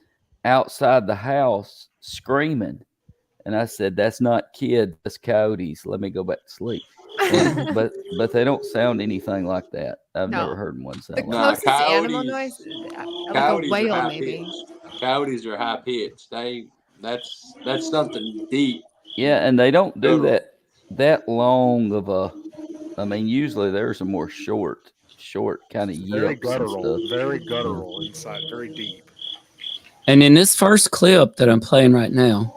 outside the house screaming. And I said, "That's not kids, that's coyotes. Let me go back to sleep." And, but they don't sound anything like that. I've No. never heard one The sound like Nah, closest animal coyotes- noise, like a Coyotes are whale, high maybe. pitched. Coyotes are high pitched. That's something deep. that. Yeah, and they don't do Guttural. that long of a. I mean, usually there's a more short kind of Very yips and guttural, stuff. very guttural inside, very deep. And in this first clip that I'm playing right now,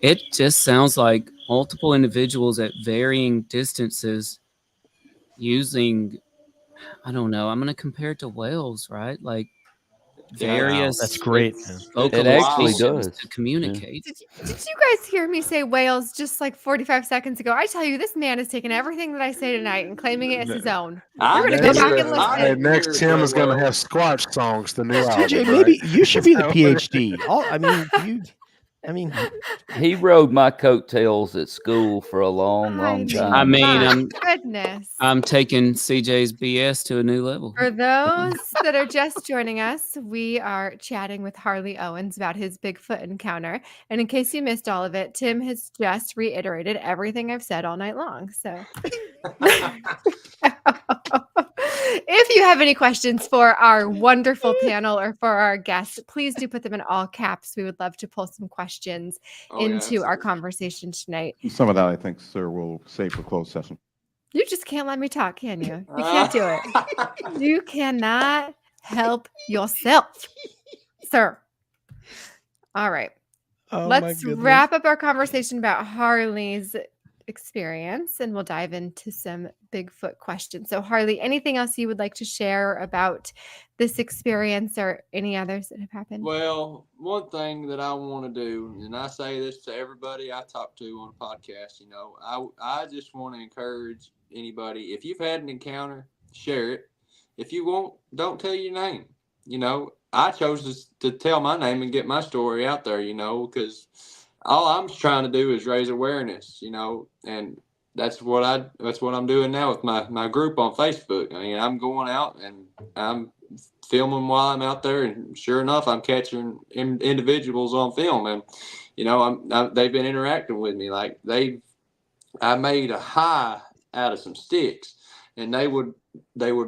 it just sounds like multiple individuals at varying distances using, I don't know, I'm going to compare it to whales, right? Like various That's great, man. vocalizations It actually to does. communicate. Did you guys hear me say whales just like 45 seconds ago? I tell you, this man is taking everything that I say tonight and claiming it as his own. I We're gonna can go back hear and it. I listen. Hey, can next hear Tim is going to well. have Squatch songs, the new CJ, album. maybe Right? you should be the So- PhD. He rode my coattails at school for a long I time. mean, my goodness. I'm taking CJ's BS to a new level. For those that are just joining us, we are chatting with Harley Owens about his Bigfoot encounter. And in case you missed all of it, Tim has just reiterated everything I've said all night long. So if you have any questions for our wonderful panel or for our guests, please do put them in all caps. We would love to pull some questions Oh, yeah, into our absolutely. conversation tonight. Some of that, I think, sir, we'll save for closed session. You just can't let me talk, can you? You can't do it. You cannot help yourself, sir. All right. Oh, my Let's goodness. wrap up our conversation about Harley's experience and we'll dive into some Bigfoot questions. So, Harley, anything else you would like to share about this experience or any others that have happened? Well, one thing that I want to do, and I say this to everybody I talk to on a podcast, I just want to encourage anybody, if you've had an encounter, share it. If you won't, don't tell your name. I chose to tell my name and get my story out there, because all I'm trying to do is raise awareness, and that's what I'm doing now with my group on Facebook. I mean, I'm going out and I'm filming while I'm out there, and sure enough, I'm catching individuals on film, and they've been interacting with me. Like I made a high out of some sticks, and they would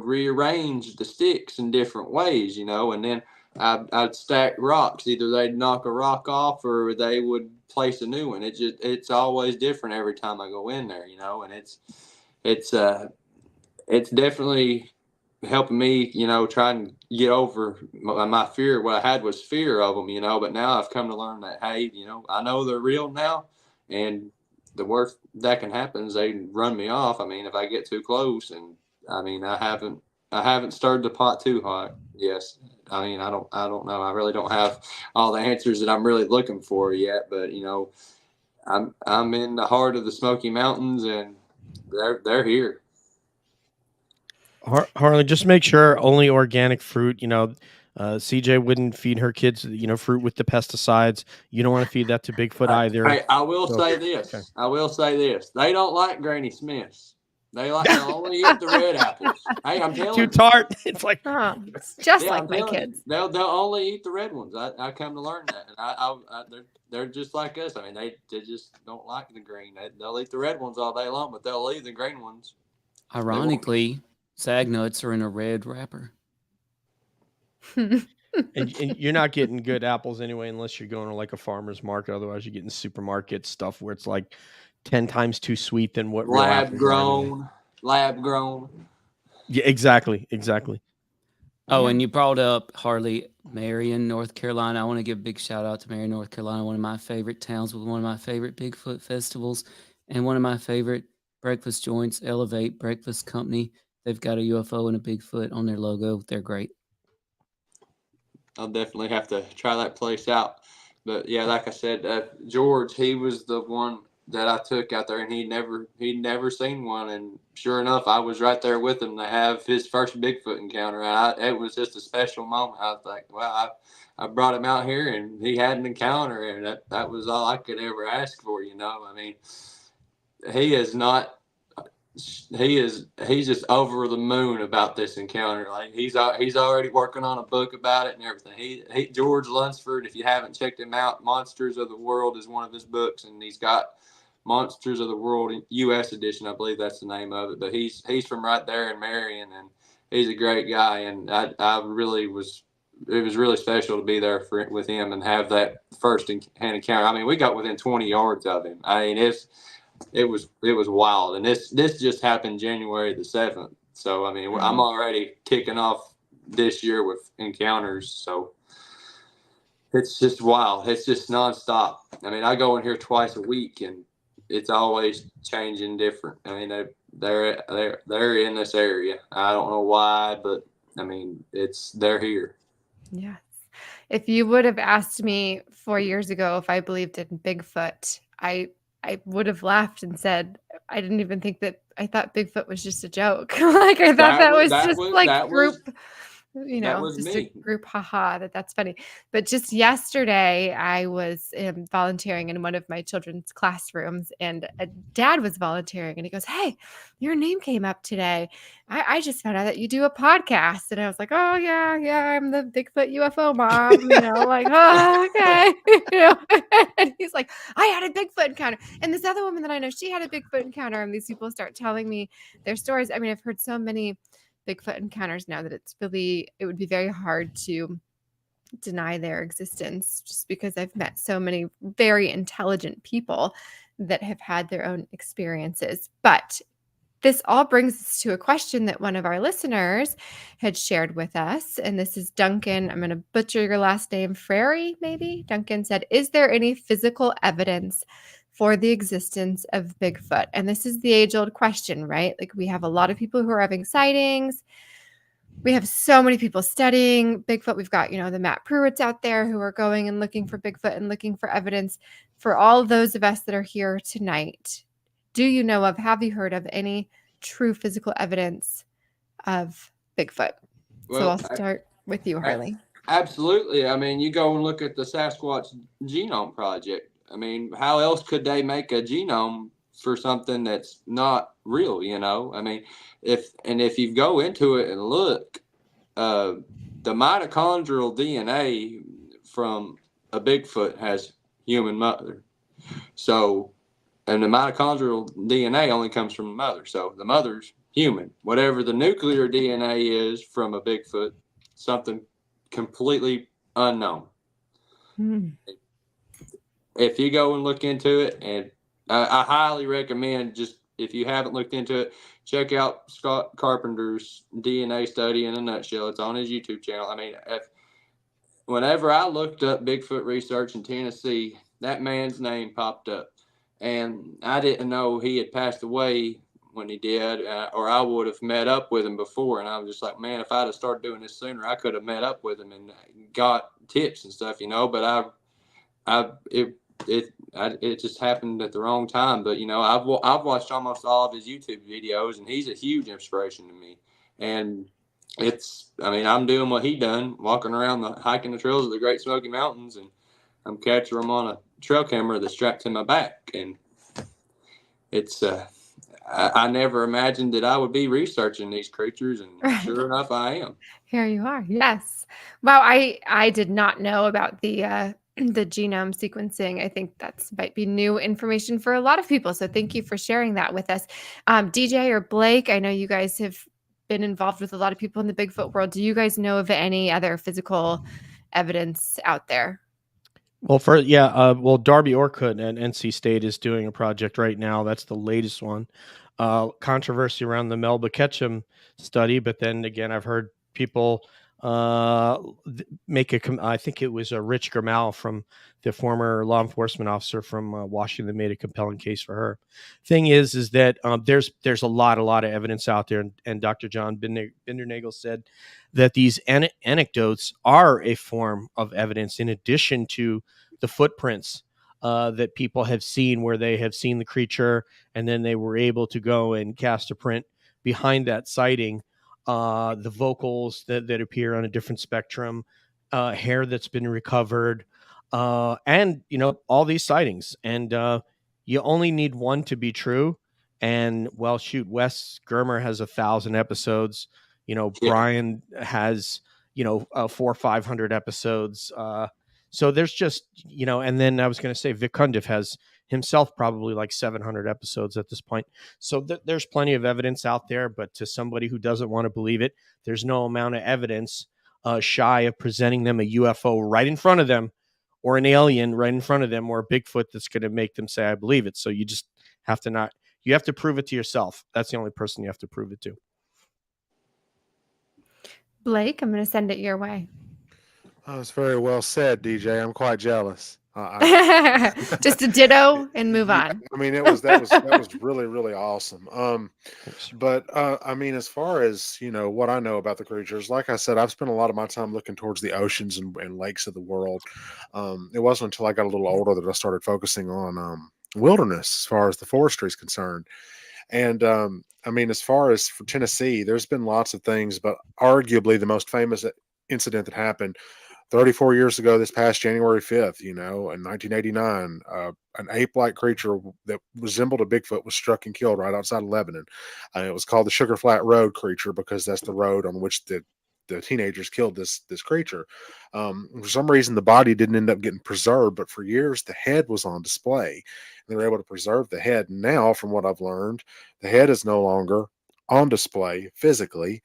rearrange the sticks in different ways, and then I'd stack rocks. Either they'd knock a rock off or they would place a new one. It's always different every time I go in there, and it's definitely helping me, try and get over my fear. What I had was fear of them, but now I've come to learn that, hey, I know they're real now, and the worst that can happen is they run me off. I mean, if I get too close, and I mean, I haven't stirred the pot too hot. Yes. I mean, I don't know. I really don't have all the answers that I'm really looking for yet, but I'm in the heart of the Smoky Mountains, and they're here. Harley, just make sure only organic fruit. CJ wouldn't feed her kids, fruit with the pesticides. You don't want to feed that to Bigfoot either. Hey, I will say this. Okay. I will say this. They don't like Granny Smiths. They only eat the red apples. Hey, I'm telling Too you. tart. It's like It's just Yeah, like I'm my telling you, kids. they'll only eat the red ones. I come to learn that, and they're just like us. I mean, they just don't like the green. They'll eat the red ones all day long, but they'll leave the green ones. Ironically, sag nuts are in a red wrapper. and you're not getting good apples anyway unless you're going to like a farmer's market. Otherwise, you're getting supermarket stuff where it's like 10 times too sweet than what real Lab apples are anyway. grown, lab grown. Yeah, exactly. Oh, Yeah. and you brought up Harley, Marion, North Carolina. I want to give a big shout out to Marion, North Carolina, one of my favorite towns with one of my favorite Bigfoot festivals and one of my favorite breakfast joints, Elevate Breakfast Company. They've got a UFO and a Bigfoot on their logo. They're great. I'll definitely have to try that place out. But yeah, like I said, George, he was the one that I took out there, and he'd never seen one. And sure enough, I was right there with him to have his first Bigfoot encounter. And it was just a special moment. I was like, well, I brought him out here, and he had an encounter, and that was all I could ever ask for. I mean, he is not. He's just over the moon about this encounter. Like he's already working on a book about it and everything. He George Lunsford, if you haven't checked him out, Monsters of the World is one of his books, and he's got Monsters of the World U.S. edition, I believe that's the name of it. But he's from right there in Marion, and he's a great guy. And I really was. It was really special to be there with him and have that first hand encounter. I mean, we got within 20 yards of him. I mean, it was wild, and this just happened January the 7th. So I mean, I'm already kicking off this year with encounters. So it's just wild. It's just nonstop. I mean, I go in here twice a week, and it's always changing different. I mean, they're in this area. I don't know why, but I mean, they're here. Yes. If you would have asked me 4 years ago if I believed in Bigfoot, I would have laughed and said, I didn't even think that. I thought Bigfoot was just a joke. Like I thought that was just like group, just me. a group haha, that's funny. But just yesterday I was volunteering in one of my children's classrooms, and a dad was volunteering, and he goes, "Hey, your name came up today. I just found out that you do a podcast." And I was like, "Oh yeah, I'm the Bigfoot UFO mom," like, "Oh, okay." And he's like, "I had a Bigfoot encounter." And this other woman that I know, she had a Bigfoot encounter, and these people start telling me their stories. I mean, I've heard so many Bigfoot encounters now that it would be very hard to deny their existence, just because I've met so many very intelligent people that have had their own experiences. But this all brings us to a question that one of our listeners had shared with us. And this is Duncan. I'm going to butcher your last name. Frary, maybe? Duncan said, "Is there any physical evidence for the existence of Bigfoot?" And this is the age-old question, right? Like, we have a lot of people who are having sightings. We have so many people studying Bigfoot. We've got, the Matt Pruitts out there who are going and looking for Bigfoot and looking for evidence. For all those of us that are here tonight, have you heard of any true physical evidence of Bigfoot? Well, so I'll start with you, Harley. Absolutely. I mean, you go and look at the Sasquatch Genome Project. I mean, how else could they make a genome for something that's not real? I mean, if you go into it and look, the mitochondrial DNA from a Bigfoot has human mother. So, and the mitochondrial DNA only comes from the mother. So the mother's human. Whatever the nuclear DNA is from a Bigfoot, something completely unknown. If you go and look into it, and I highly recommend, just if you haven't looked into it, check out Scott Carpenter's DNA study in a nutshell. It's on his YouTube channel. I mean, whenever I looked up Bigfoot research in Tennessee, that man's name popped up, and I didn't know he had passed away when he did, or I would have met up with him before. And I was just like, man, if I'd have started doing this sooner, I could have met up with him and got tips and stuff, But it just happened at the wrong time. But I've watched almost all of his YouTube videos, and he's a huge inspiration to me. And I'm doing what he done, walking around hiking the trails of the Great Smoky Mountains, and I'm catching him on a trail camera that's strapped to my back. And it's I never imagined that I would be researching these creatures, and Right. sure enough, I am. Here you are. Yes. Wow. I did not know about the the genome sequencing. I think that's might be new information for a lot of people. So thank you for sharing that with us. DJ or Blake, I know you guys have been involved with a lot of people in the Bigfoot world. Do you guys know of any other physical evidence out there? Well, well, Darby Orkut at NC State is doing a project right now. That's the latest one. Controversy around the Melba Ketchum study, but then again, I've heard people I think it was Rich Grimal from the former law enforcement officer from Washington made a compelling case for her. Thing is that there's a lot of evidence out there, and Dr. John Bindernagel said that these anecdotes are a form of evidence in addition to the footprints that people have seen, where they have seen the creature and then they were able to go and cast a print behind that sighting. The vocals that appear on a different spectrum, hair that's been recovered, and all these sightings. And you only need one to be true. And well, shoot, Wes Germer has 1,000 episodes. Yeah. Brian has 400 or 500 episodes. So there's just and then I was going to say Vic Cundiff has himself probably like 700 episodes at this point. So there's plenty of evidence out there, but to somebody who doesn't want to believe it, there's no amount of evidence shy of presenting them a UFO right in front of them, or an alien right in front of them, or a Bigfoot that's going to make them say, I believe it. So you just have to prove it to yourself. That's the only person you have to prove it to. Blake, I'm going to send it your way. Oh, it's very well said, DJ. I'm quite jealous. Just a ditto and move Yeah, on. I mean, that was really, really awesome. But I mean, as far as what I know about the creatures, like I said, I've spent a lot of my time looking towards the oceans and lakes of the world. It wasn't until I got a little older that I started focusing on wilderness as far as the forestry is concerned. And I mean, as far as for Tennessee, there's been lots of things, but arguably the most famous incident that happened 34 years ago, this past January 5th, in 1989, an ape-like creature that resembled a Bigfoot was struck and killed right outside of Lebanon. It was called the Sugar Flat Road creature because that's the road on which the teenagers killed this creature. For some reason, the body didn't end up getting preserved, but for years, the head was on display. They were able to preserve the head. Now, from what I've learned, the head is no longer on display physically.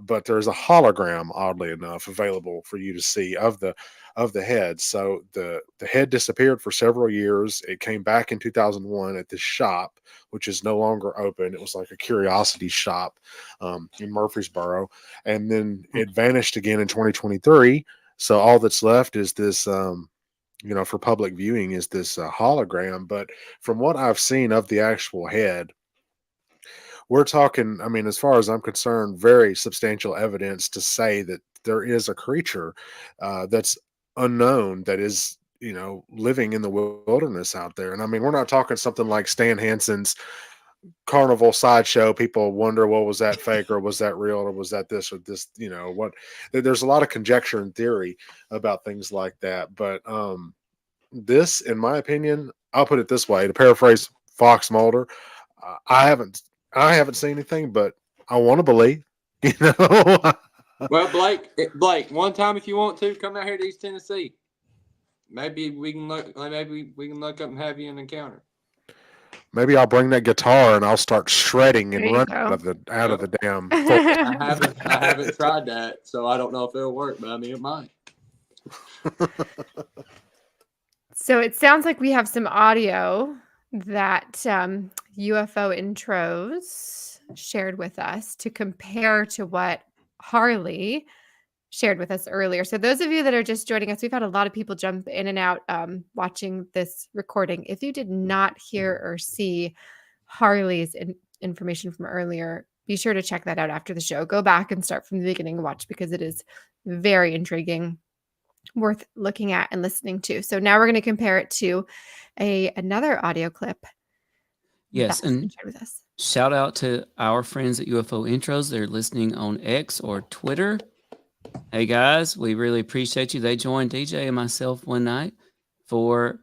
But there's a hologram, oddly enough, available for you to see of the head. So the head disappeared for several years. It came back in 2001 at this shop, which is no longer open. It was like a curiosity shop in Murfreesboro, and then it vanished again in 2023. So all that's left is this. For public viewing, is this hologram. But from what I've seen of the actual head, we're talking, I mean, as far as I'm concerned, very substantial evidence to say that there is a creature that's unknown that is, living in the wilderness out there. And I mean, we're not talking something like Stan Hansen's carnival sideshow. People wonder, well, was that fake or was that real or was that this or this? There's a lot of conjecture and theory about things like that. But this, in my opinion, I'll put it this way, to paraphrase Fox Mulder, I haven't seen anything, but I want to believe, Well, Blake, one time if you want to come out here to East Tennessee, maybe we can look up and have you an encounter. Maybe I'll bring that guitar and I'll start shredding and running out of the damn. I haven't tried that, so I don't know if it'll work, but I mean it might. So it sounds like we have some audio that UFO intros shared with us to compare to what Harley shared with us earlier. So those of you that are just joining us, we've had a lot of people jump in and out watching this recording. If you did not hear or see Harley's information from earlier, be sure to check that out after the show. Go back and start from the beginning and watch, because it is very intriguing, worth looking at and listening to. So now we're going to compare it to another audio clip. Yes, and shared with us. Shout out to our friends at UFO Intros. They're listening on X or Twitter. Hey guys, we really appreciate you. They joined DJ and myself one night for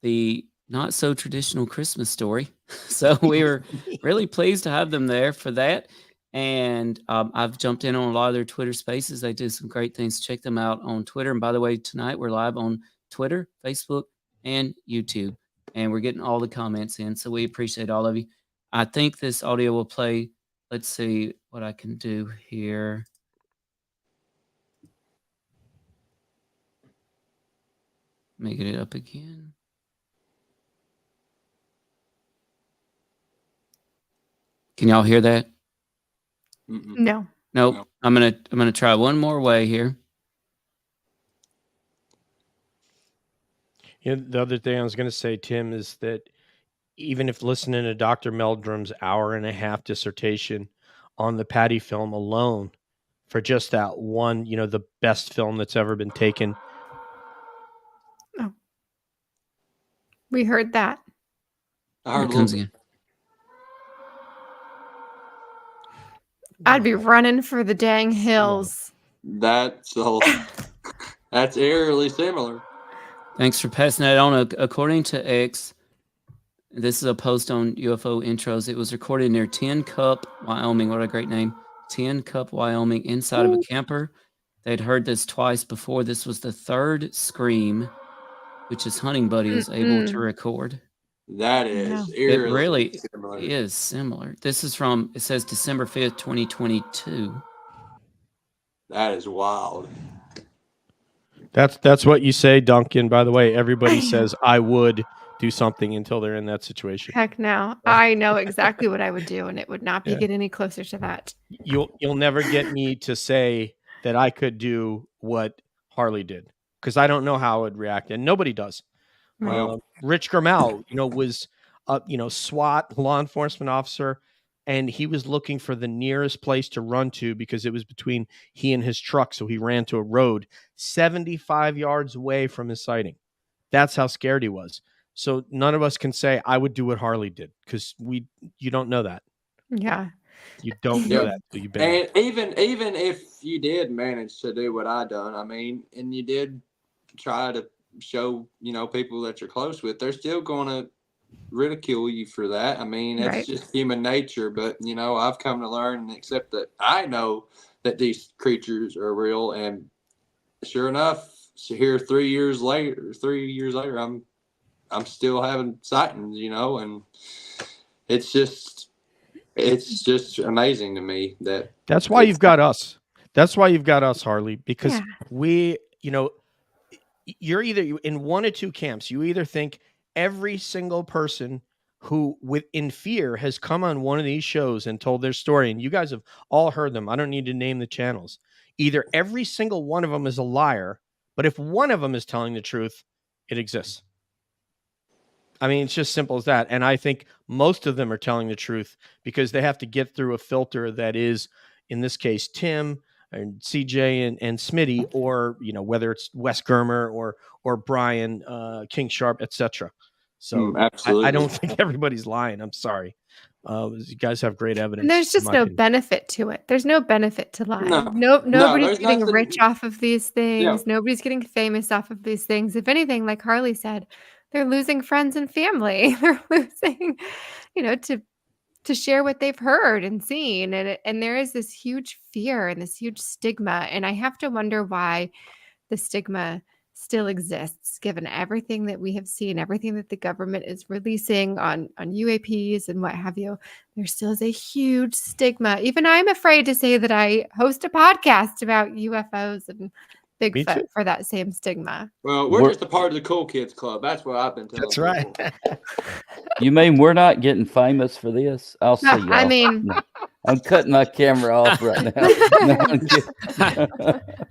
the not so traditional Christmas story. So we were really pleased to have them there for that. And I've jumped in on a lot of their Twitter spaces. They do some great things. Check them out on Twitter. And by the way, tonight we're live on Twitter, Facebook, and YouTube. And we're getting all the comments in. So we appreciate all of you. I think this audio will play. Let's see what I can do here. Let me get it up again. Can y'all hear that? No. Nope. No. I'm gonna try one more way here. You know, the other thing I was going to say, Tim, is that even if listening to Dr. Meldrum's 1.5-hour dissertation on the Patty film alone, for just that one, the best film that's ever been taken. Oh. We heard that. I Here heard it a comes little again. I'd be running for the dang hills. That's eerily similar. Thanks for passing that on. According to X, this is a post on UFO intros. It was recorded near Tin Cup, Wyoming. What a great name. Tin Cup, Wyoming, inside of a camper. They'd heard this twice before. This was the third scream, which his hunting buddy was able to record. That is Wow. It eerily really similar. is similar. This is from, it says December 5th, 2022. That is wild. That's what you say, Duncan. By the way, everybody says I would do something until they're in that situation. Heck no. I know exactly what I would do, and it would not be get any closer to that. You'll never get me to say that I could do what Harley did, because I don't know how I would react, and nobody does. Well, Rich Grimmel, was SWAT law enforcement officer, and he was looking for the nearest place to run to because it was between he and his truck. So he ran to a road 75 yards away from his sighting. That's how scared he was. So none of us can say I would do what Harley did, because you don't know that. Yeah. You don't know that until you've been and even if you did manage to do what I done, I mean, and you did try to show people that you're close with, they're still going to ridicule you for that. I mean, that's Right. just human nature. But I've come to learn and accept that I know that these creatures are real. And sure enough, here 3 years later, I'm still having sightings. And it's just amazing to me that That's why you've got us. That's why you've got us, Harley, because Yeah. we, you're either in one or two camps. You either think every single person who in fear has come on one of these shows and told their story, and you guys have all heard them. I don't need to name the channels. Either every single one of them is a liar, but if one of them is telling the truth, it exists. I mean, it's just simple as that. And I think most of them are telling the truth because they have to get through a filter that is, in this case, Tim and CJ and Smitty, or whether it's Wes Germer or Brian King Sharp, etc. So absolutely. I don't think everybody's lying. I'm sorry. You guys have great evidence. And there's just in my no opinion. benefit to it. There's no benefit to lying. No, Nobody's there's getting nothing- rich off of these things. Yeah. Nobody's getting famous off of these things. If anything, like Harley said, they're losing friends and family. They're losing, to share what they've heard and seen. And there is this huge fear and this huge stigma. And I have to wonder why the stigma still exists, given everything that we have seen, everything that the government is releasing on UAPs and what have you. There still is a huge stigma. Even I'm afraid to say that I host a podcast about UFOs and Bigfoot for that same stigma. Well, we're just a part of the cool kids club. That's what I've been telling That's right. people. You mean we're not getting famous for this? I'll see you. I mean, No, I'm cutting my camera off right now. No, I'm kidding.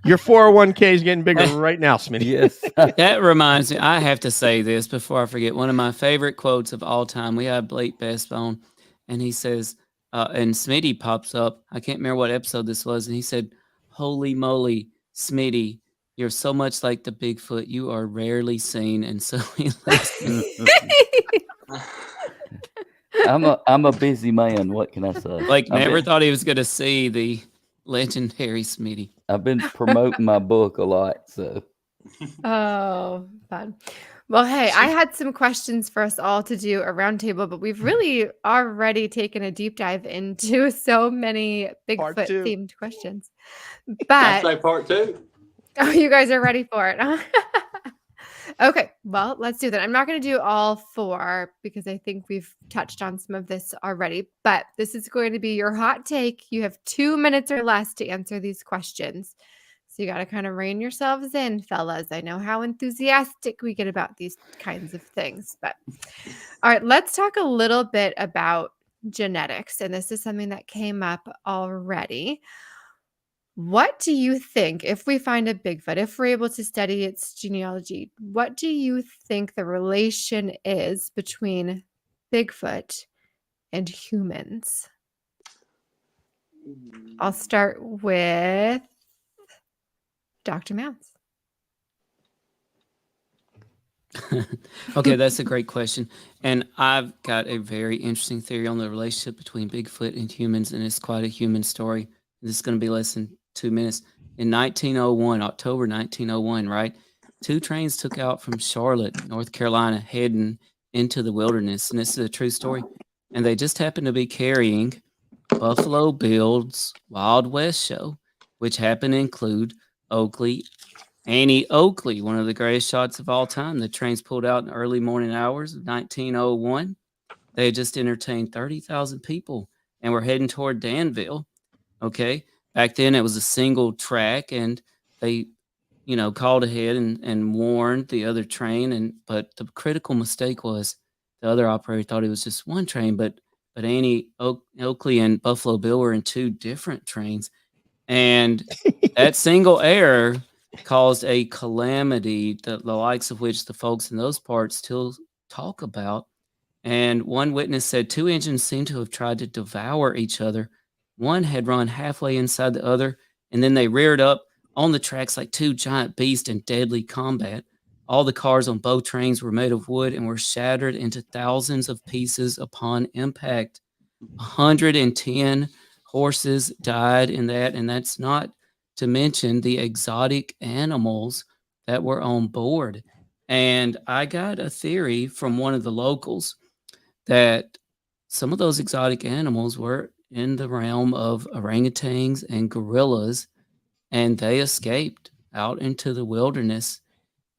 Your 401k is getting bigger right now, Smitty. Yes. That reminds me, I have to say this before I forget. One of my favorite quotes of all time. We had Blake Best on, and he says, and Smitty pops up. I can't remember what episode this was, and he said, "Holy moly, Smitty, you're so much like the Bigfoot. You are rarely seen." And so he listens. I'm a busy man. What can I say? Like, never thought he was going to see the legendary Smitty. I've been promoting my book a lot, so. Oh, fun. Well, hey, I had some questions for us all to do a roundtable, but we've really already taken a deep dive into so many Part Bigfoot 2. themed questions. I But say part 2. oh, you guys are ready for it. Huh? Okay, well, let's do that. I'm not going to do all 4 because I think we've touched on some of this already, but this is going to be your hot take. You have 2 minutes or less to answer these questions. So you got to kind of rein yourselves in, fellas. I know how enthusiastic we get about these kinds of things, but all right, let's talk a little bit about genetics. And this is something that came up already. What do you think, if we find a Bigfoot, if we're able to study its genealogy, what do you think the relation is between Bigfoot and humans? I'll start with Dr. Mounts. Okay, that's a great question. And I've got a very interesting theory on the relationship between Bigfoot and humans, and it's quite a human story. This is going to be less than 2 minutes. In 1901, October 1901, right? 2 trains took out from Charlotte, North Carolina, heading into the wilderness. And this is a true story. And they just happened to be carrying Buffalo Bill's Wild West show, which happened to include Annie Oakley, one of the greatest shots of all time. The trains pulled out in the early morning hours of 1901. They had just entertained 30,000 people and were heading toward Danville. Okay. Back then it was a single track, and they, called ahead and warned the other train. But the critical mistake was the other operator thought it was just one train, but Annie Oakley and Buffalo Bill were in 2 different trains. And that single error caused a calamity, the likes of which the folks in those parts still talk about. And one witness said 2 engines seemed to have tried to devour each other. One had run halfway inside the other, and then they reared up on the tracks like 2 giant beasts in deadly combat. All the cars on both trains were made of wood and were shattered into thousands of pieces upon impact. 110 horses died in that, and that's not to mention the exotic animals that were on board. And I got a theory from one of the locals that some of those exotic animals were in the realm of orangutans and gorillas, and they escaped out into the wilderness.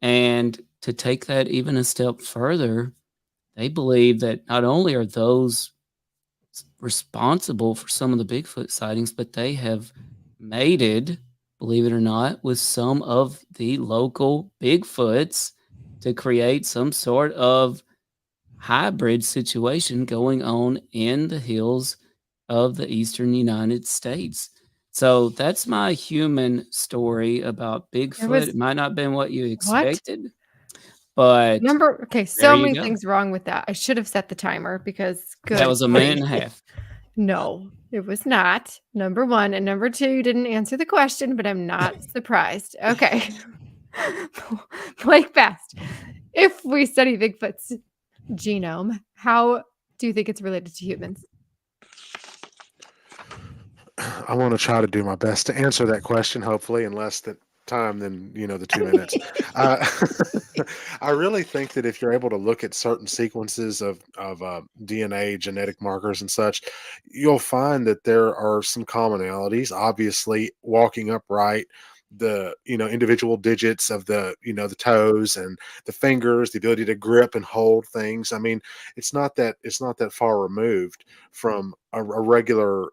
And to take that even a step further, they believe that not only are those responsible for some of the Bigfoot sightings, but they have mated, believe it or not, with some of the local Bigfoots to create some sort of hybrid situation going on in the hills of the eastern United States. So that's my human story about Bigfoot. It might not have been what you expected, but so you many go. things wrong with that. I should have set the timer because That was a minute and a half. No, it was not. Number 1. And number 2, you didn't answer the question, but I'm not surprised. Okay. Blake Best, if we study Bigfoot's genome, how do you think it's related to humans? I want to try to do my best to answer that question, hopefully in less time than the 2 minutes. I really think that if you're able to look at certain sequences of DNA, genetic markers and such, you'll find that there are some commonalities. Obviously, walking upright, the individual digits of the the toes and the fingers, the ability to grip and hold things. I mean, it's not that far removed from a regular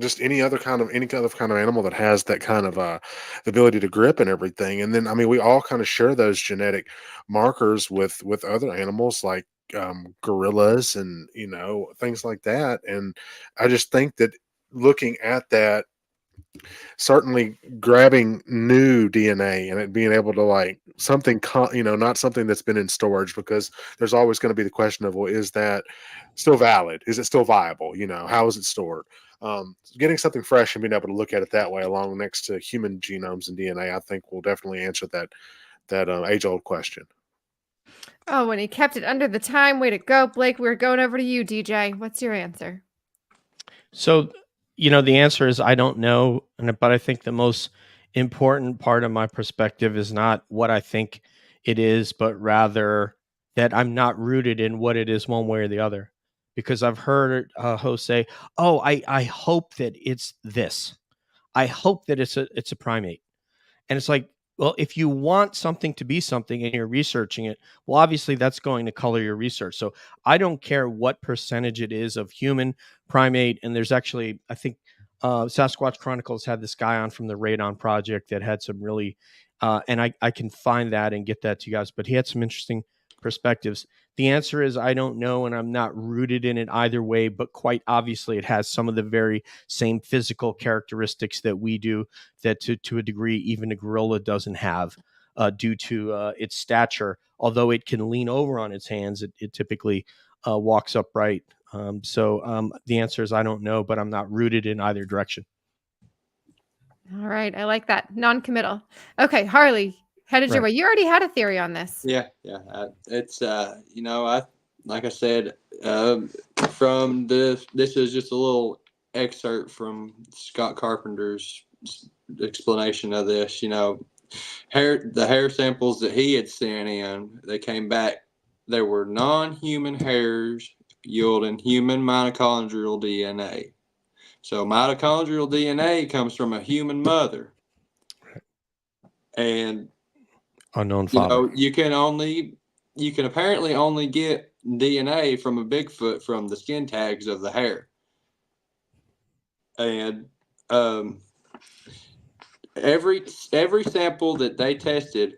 just any other kind of animal that has that kind of the ability to grip and everything. And then I mean, we all kind of share those genetic markers with other animals like gorillas and things like that. And I just think that looking at that, certainly grabbing new DNA and it being able to like something not something that's been in storage, because there's always going to be the question of, well, is that still valid? Is it still viable? How is it stored? Getting something fresh and being able to look at it that way along next to human genomes and DNA, I think will definitely answer that age-old question. Oh, when he kept it under the time. Way to go, Blake. We're going over to you, DJ. What's your answer? So, the answer is I don't know, but I think the most important part of my perspective is not what I think it is, but rather that I'm not rooted in what it is one way or the other. Because I've heard hosts say, "Oh, I hope that it's this. I hope that it's a primate." And it's like, well, if you want something to be something and you're researching it, well, obviously that's going to color your research. So I don't care what percentage it is of human, primate. And there's actually, I think, Sasquatch Chronicles had this guy on from the Radon Project that had some really, and I can find that and get that to you guys, but he had some interesting perspectives. The answer is I don't know, and I'm not rooted in it either way, but quite obviously it has some of the very same physical characteristics that we do, that to a degree even a gorilla doesn't have, due to its stature. Although it can lean over on its hands, it typically walks upright. So the answer is I don't know, but I'm not rooted in either direction. All right. I like that. Non-committal. Okay. Harley, headed your way. You already had a theory on this. Yeah. It's like I said, from this is just a little excerpt from Scott Carpenter's explanation of this. The hair samples that he had sent in, they came back. There were non-human hairs yielding human mitochondrial DNA. So mitochondrial DNA comes from a human mother, and unknown father. You can apparently only get DNA from a Bigfoot from the skin tags of the hair, and every sample that they tested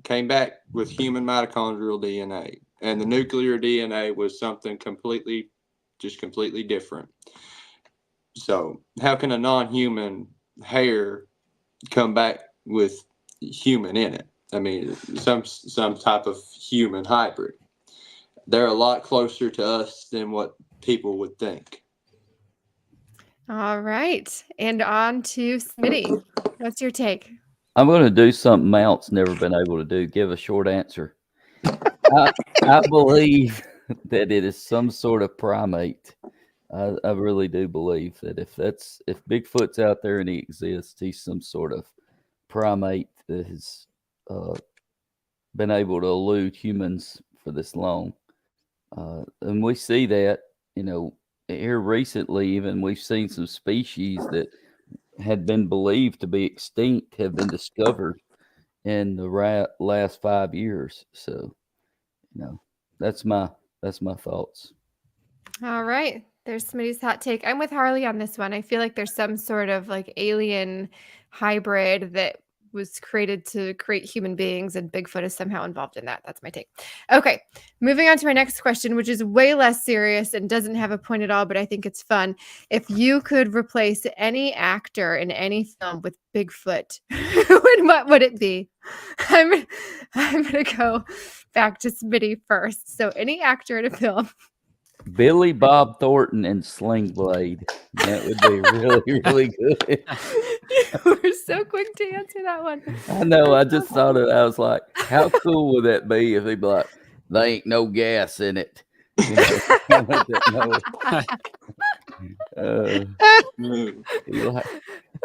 came back with human mitochondrial DNA, and the nuclear DNA was something completely different. So how can a non-human hair come back with human in it? I mean, some type of human hybrid. They're a lot closer to us than what people would think. All right. And on to Smitty. What's your take? I'm going to do something Mount's never been able to do. Give a short answer. I believe that it is some sort of primate. I really do believe that if Bigfoot's out there and he exists, he's some sort of primate that has been able to elude humans for this long. And we see that, here recently, even we've seen some species that had been believed to be extinct have been discovered in the last 5 years. So, that's my thoughts. All right. There's Smitty's hot take. I'm with Harley on this one. I feel like there's some sort of like alien hybrid that was created to create human beings, and Bigfoot is somehow involved in that. That's my take. Okay. Moving on to my next question, which is way less serious and doesn't have a point at all, but I think it's fun. If you could replace any actor in any film with Bigfoot, what would it be? I'm going to go back to Smitty first. So any actor in a film. Billy Bob Thornton and Sling Blade. That would be really, really good. You were so quick to answer that one. I know. I just thought it. I was like, how cool would that be if he'd be like, there ain't no gas in it.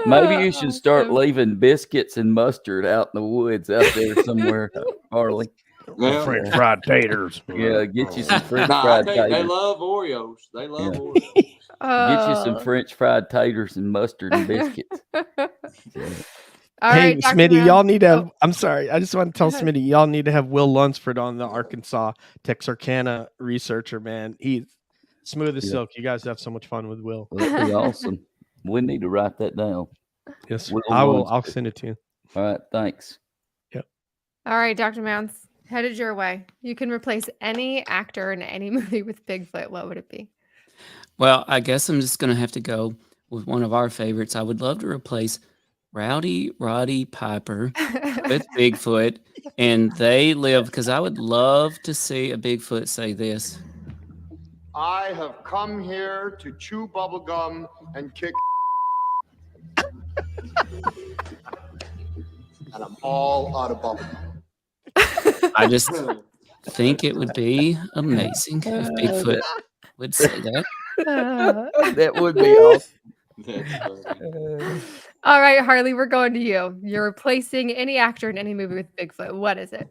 Maybe you should start leaving biscuits and mustard out in the woods out there somewhere, Harley. Well, French fried taters. Yeah, get you some French fried taters. They love Oreos. Oreos. Get you some French fried taters and mustard and biscuits. All hey, right, Smitty, y'all need to have, I'm sorry. I just want to tell Smitty, y'all need to have Will Lunsford on, the Arkansas Texarkana researcher, man. He's smooth as silk. You guys have so much fun with Will. Well, that'd be awesome. We need to write that down. Yes, I will. I'll send it to you. All right, thanks. Yep. All right, Dr. Mounds, headed your way. You can replace any actor in any movie with Bigfoot. What would it be? Well, I guess I'm just going to have to go with one of our favorites. I would love to replace Rowdy Roddy Piper with Bigfoot, and they live, because I would love to see a Bigfoot say this. I have come here to chew bubblegum and kick and I'm all out of bubblegum. I just think it would be amazing if Bigfoot would say that. That would be awesome. All right, Harley, we're going to you. You're replacing any actor in any movie with Bigfoot. What is it?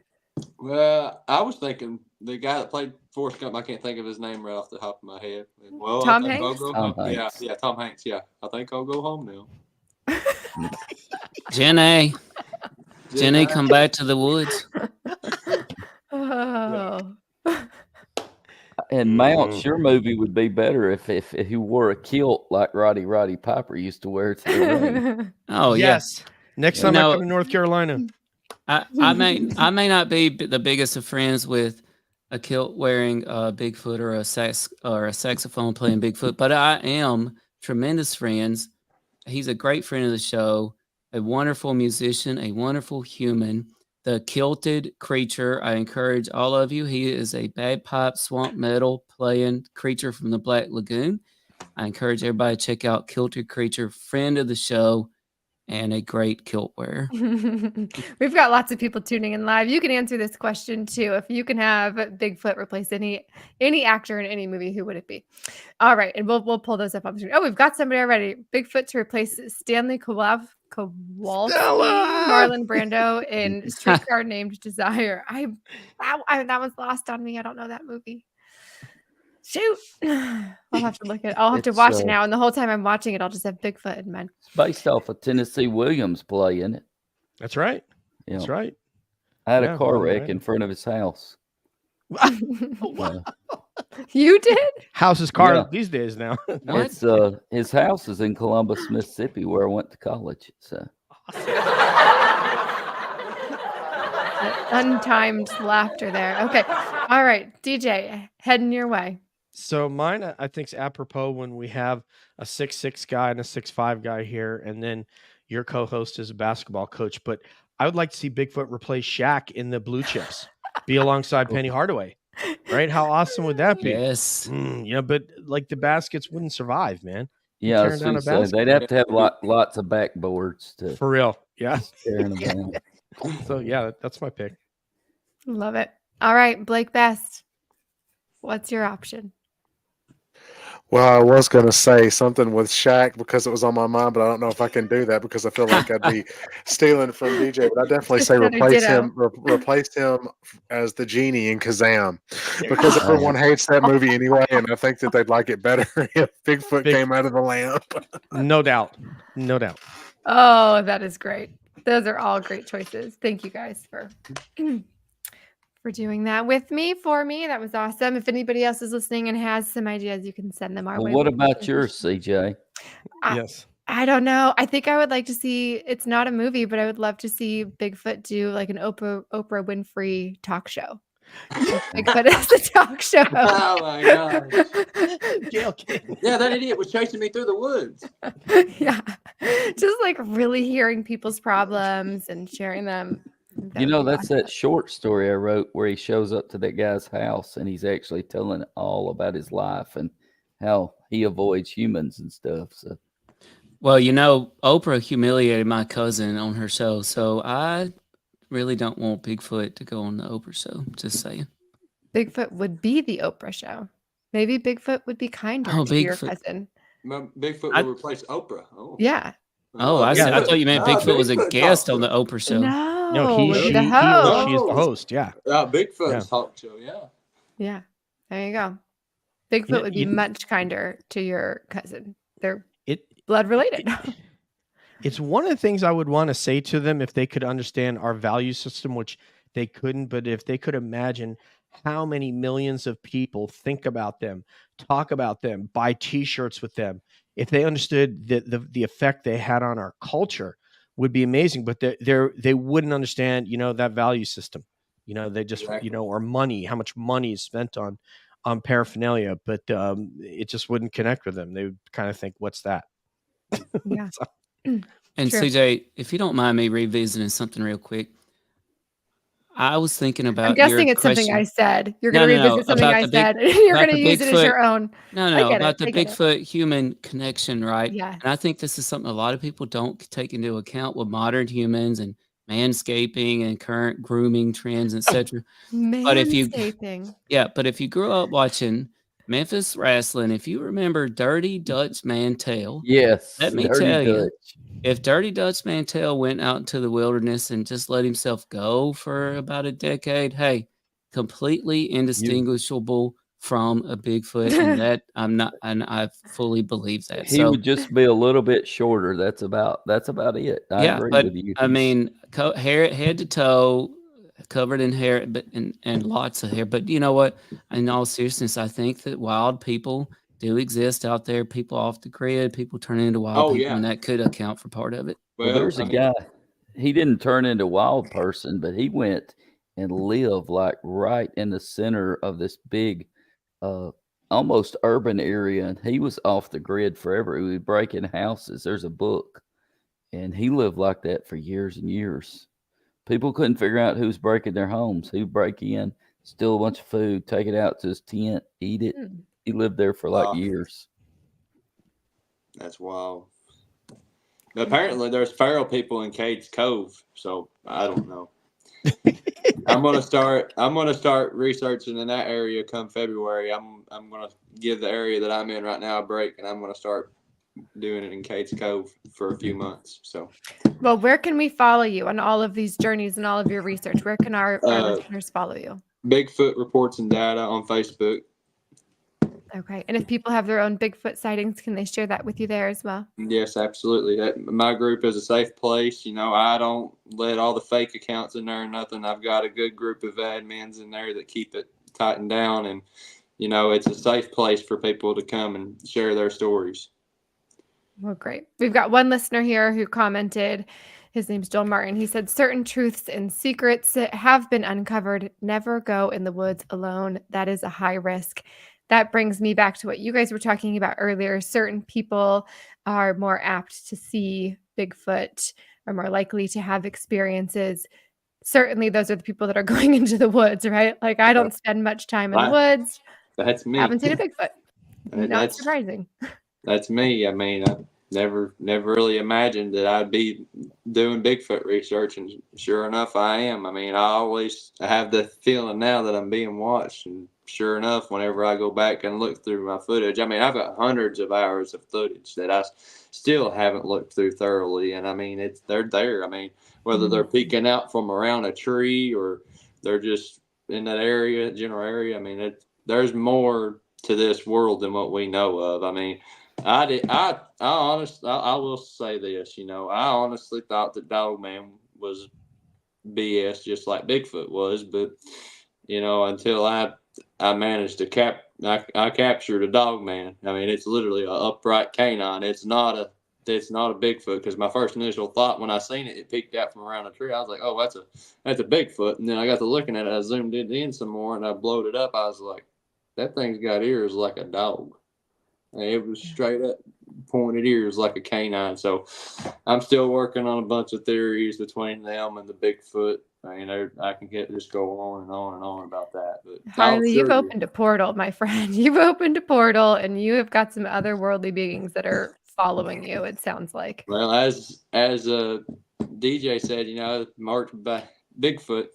Well, I was thinking the guy that played Forrest Gump. I can't think of his name right off the top of my head. Well, Tom I think I'll Hanks? go Tom home. Yeah, Hanks. yeah, Tom Hanks. Yeah, I think I'll go home now. Jenny, Jenny, I- come back to the woods. Oh. And Mounts, your movie would be better if he wore a kilt like Roddy Piper used to wear to the ring. Oh yes. Next time I No. come to North Carolina. I may not be the biggest of friends with a kilt wearing Bigfoot or a saxophone playing Bigfoot, but I am tremendous friends. He's a great friend of the show, a wonderful musician, a wonderful human. The kilted creature. I encourage all of you. He is a bagpipe swamp metal playing creature from the Black Lagoon. I encourage everybody to check out Kilted Creature, friend of the show, and a great kilt wearer. We've got lots of people tuning in live. You can answer this question too. If you can have Bigfoot replace any actor in any movie, who would it be? All right, and we'll pull those up on the screen. Oh, we've got somebody already. Bigfoot to replace Stanley Kowalski, Marlon Brando in Streetcar Named Desire. That one's lost on me. I don't know that movie. Shoot. I'll have to look at it. I'll have to watch it now. And the whole time I'm watching it, I'll just have Bigfoot in mind. It's based off of Tennessee Williams play, isn't it? That's right. Yeah. That's right. I had Yeah, a car Marlon wreck Brando. in front of his house. You did? How's his car Yeah. these days now? It's his house is in Columbus, Mississippi, where I went to college. So Untimed laughter there. Okay. All right. DJ, heading your way. So mine, I think, is apropos when we have a 6'6" guy and a 6'5" guy here, and then your co-host is a basketball coach. But I would like to see Bigfoot replace Shaq in the Blue Chips, be alongside Penny Hardaway. Right? How awesome would that be? Yes. But like the baskets wouldn't survive, man. yeah, tearing down a they'd have to have lots of backboards to For real. Yeah. tearing them down. So yeah, that's my pick. Love it. All right. Blake Best, what's your option? Well, I was going to say something with Shaq because it was on my mind, but I don't know if I can do that because I feel like I'd be stealing from DJ. But I definitely say Another replace him as the genie in Kazam because everyone hates that movie anyway, and I think that they'd like it better if Bigfoot came out of the lamp. No doubt. No doubt. Oh, that is great. Those are all great choices. Thank you guys for doing that with me, for me. That was awesome. If anybody else is listening and has some ideas, you can send them our Well, way. what about yours, CJ? Yes. I don't know. I think I would like to see, it's not a movie, but I would love to see Bigfoot do like an Oprah Winfrey talk show. Bigfoot is the talk show. Oh my god. Jail kid. Yeah, that idiot was chasing me through the woods. Yeah. Just like really hearing people's problems and sharing them. You know, that's that short story I wrote where he shows up to that guy's house and he's actually telling all about his life and how he avoids humans and stuff. So, Well, Oprah humiliated my cousin on her show, so I really don't want Bigfoot to go on the Oprah show. Just saying. Bigfoot would be the Oprah show. Maybe Bigfoot would be kinder Oh, to your Bigfoot. cousin. Bigfoot will replace Oprah. Oh. Yeah. Oh, I thought you meant Bigfoot was a guest on the Oprah show. No, he, would she, be the he, host. she is the host. Yeah. Bigfoot's talk show. Yeah. Yeah. There you go. Bigfoot would be much kinder to your cousin. They're blood related. It's one of the things I would want to say to them if they could understand our value system, which they couldn't, but if they could imagine how many millions of people think about them, talk about them, buy t-shirts with them, if they understood the effect they had on our culture would be amazing, but they wouldn't understand, that value system, they just, Exactly. or money, how much money is spent on paraphernalia, but it just wouldn't connect with them. They would kind of think, what's that? Yeah. And True. CJ, if you don't mind me revisiting something real quick, I was thinking about. I'm guessing your it's something I question. said. You're going to revisit something I said. You're going to use it as your own. No, get about it. the Bigfoot human connection, right? Yes. And I think this is something a lot of people don't take into account with modern humans and manscaping and current grooming trends, etc. Manscaping. But if you grew up watching Memphis wrestling. If you remember Dirty Dutch Mantel, Yes, let me Dirty tell you, Dutch. if Dirty Dutch Mantel went out into the wilderness and just let himself go for about a decade, hey, completely indistinguishable from a Bigfoot, and that I fully believe that. He would just be a little bit shorter. That's about it. I yeah, agree but with you. I mean, hair head to toe, covered in hair, but and lots of hair. But you know what? In all seriousness, I think that wild people do exist out there. People off the grid, people turning into wild Oh people, yeah. and that could account for part of it. Well, Well, there's I a mean, guy. He didn't turn into a wild person, but he went and lived like right in the center of this big, almost urban area, and he was off the grid forever. He was breaking houses. There's a book, and he lived like that for years and years. People couldn't figure out who's breaking their homes. He'd break in, steal a bunch of food, take it out to his tent, eat it. Hmm. He lived there for like years. that's wild. Apparently, there's feral people in Cades Cove, so I don't know. I'm gonna start researching in that area come February. I'm gonna give the area that I'm in right now a break, and I'm gonna start doing it in Cades Cove for a few months. So, Well, where can we follow you on all of these journeys and all of your research? Where can our listeners follow you? Bigfoot Reports and Data on Facebook. Okay. And if people have their own Bigfoot sightings, can they share that with you there as well? Yes, absolutely. My group is a safe place. You know, I don't let all the fake accounts in there or nothing. I've got a good group of admins in there that keep it tightened down, and you know, it's a safe place for people to come and share their stories. Well, great. We've got one listener here who commented. His name's Joel Martin. He said, certain truths and secrets that have been uncovered. Never go in the woods alone. That is a high risk. That brings me back to what you guys were talking about earlier. Certain people are more apt to see Bigfoot, are more likely to have experiences. Certainly, those are the people that are going into the woods, right? Like, I don't spend much time in the woods. That's me. Haven't seen a Bigfoot. Not That's surprising. That's me. I mean, I never really imagined that I'd be doing Bigfoot research, and sure enough, I am. I mean, I have the feeling now that I'm being watched, and sure enough, whenever I go back and look through my footage, I mean, I've got hundreds of hours of footage that I still haven't looked through thoroughly, and I mean, they're there. I mean, whether they're peeking out from around a tree or they're just in that general area. I mean, there's more to this world than what we know of. I mean, I will say this, you know, I honestly thought that Dogman was BS just like Bigfoot was, but you know, until I managed to I captured a Dogman. I mean, it's literally an upright canine. It's not a Bigfoot, because my first initial thought when I seen it peeked out from around a tree. I was like, oh, that's a Bigfoot. And then I got to looking at it. I zoomed it in some more and I blowed it up. I was like, that thing's got ears like a dog. It was straight up pointed ears like a canine. So I'm still working on a bunch of theories between them and the Bigfoot. I mean, I can just go on and on and on about that. But Harley, you've opened a portal, my friend. You've opened a portal, and you have got some otherworldly beings that are following you, it sounds like. Well, as DJ said, you know, marked by Bigfoot.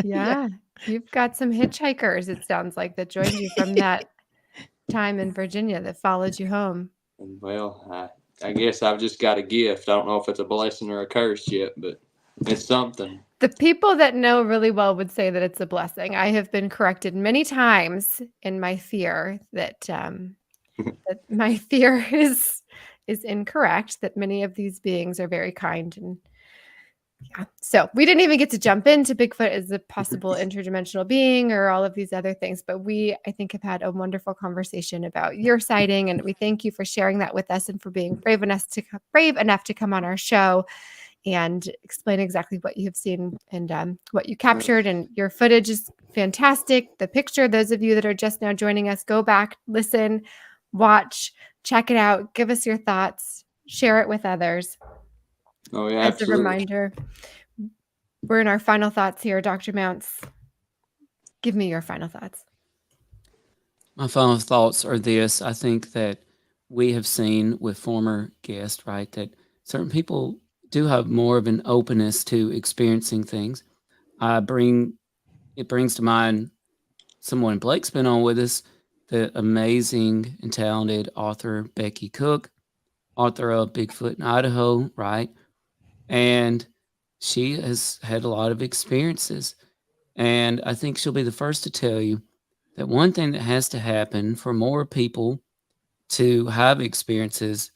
Yeah, you've got some hitchhikers, it sounds like, that joined you from that time in Virginia that followed you home. And well, I guess I've just got a gift. I don't know if it's a blessing or a curse yet, but it's something. The people that know really well would say that it's a blessing. I have been corrected many times in my fear that that my fear is incorrect, that many of these beings are very kind. And yeah, so we didn't even get to jump into Bigfoot as a possible interdimensional being or all of these other things, but I think, have had a wonderful conversation about your sighting, and we thank you for sharing that with us and for being brave enough to come on our show and explain exactly what you have seen and what you captured. And your footage is fantastic. The picture, those of you that are just now joining us, go back, listen, watch, check it out, give us your thoughts, share it with others. Oh, yeah, As absolutely. a reminder, we're in our final thoughts here. Dr. Mounts, give me your final thoughts. My final thoughts are this. I think that we have seen with former guests, right, that certain people do have more of an openness to experiencing things. It brings to mind someone Blake's been on with us, the amazing and talented author Becky Cook, author of Bigfoot in Idaho, right? And she has had a lot of experiences. And I think she'll be the first to tell you that one thing that has to happen for more people to have experiences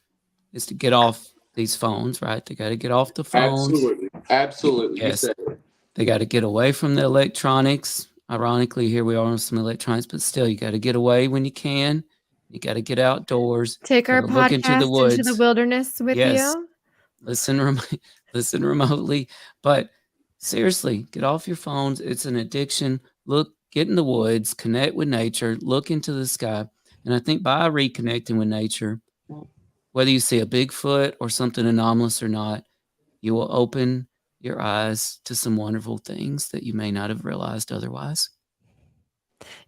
is to get off these phones, right? They got to get off the phones. Absolutely. You Yes. said it. They got to get away from the electronics. Ironically, here we are on some electronics, but still, you got to get away when you can. You got to get outdoors. Take our Gotta look into podcast the woods. into the wilderness with Yes. you. Listen remotely. But seriously, get off your phones. It's an addiction. Get in the woods, connect with nature, look into the sky. And I think by reconnecting with nature, whether you see a Bigfoot or something anomalous or not, you will open your eyes to some wonderful things that you may not have realized otherwise.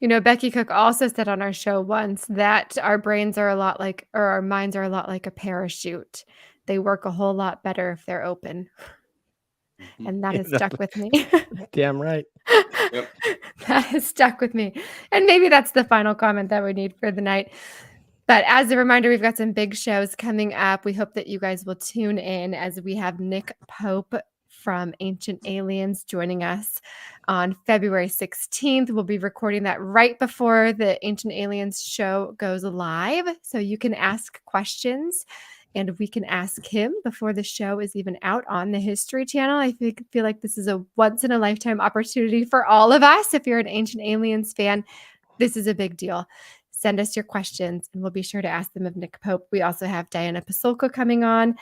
You know, Becky Cook also said on our show once that our brains are a lot like, or our minds are a lot like a parachute. They work a whole lot better if they're open. And that has stuck with me. Damn right. Yep. That has stuck with me. And maybe that's the final comment that we need for the night. But as a reminder, we've got some big shows coming up. We hope that you guys will tune in as we have Nick Pope from Ancient Aliens joining us on February 16th. We'll be recording that right before the Ancient Aliens show goes live. So you can ask questions and we can ask him before the show is even out on the History Channel. I feel like this is a once in a lifetime opportunity for all of us. If you're an Ancient Aliens fan, this is a big deal. Send us your questions and we'll be sure to ask them of Nick Pope. We also have Diana Pasulka coming on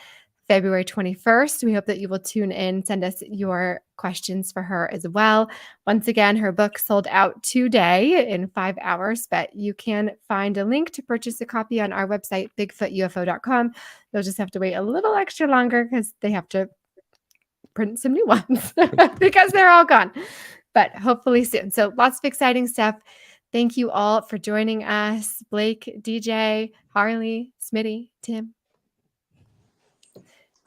February 21st. We hope that you will tune in, send us your questions for her as well. Once again, her book sold out today in 5 hours, but you can find a link to purchase a copy on our website, bigfootufo.com. You'll just have to wait a little extra longer because they have to print some new ones because they're all gone, but hopefully soon. So lots of exciting stuff. Thank you all for joining us. Blake, DJ, Harley, Smitty, Tim.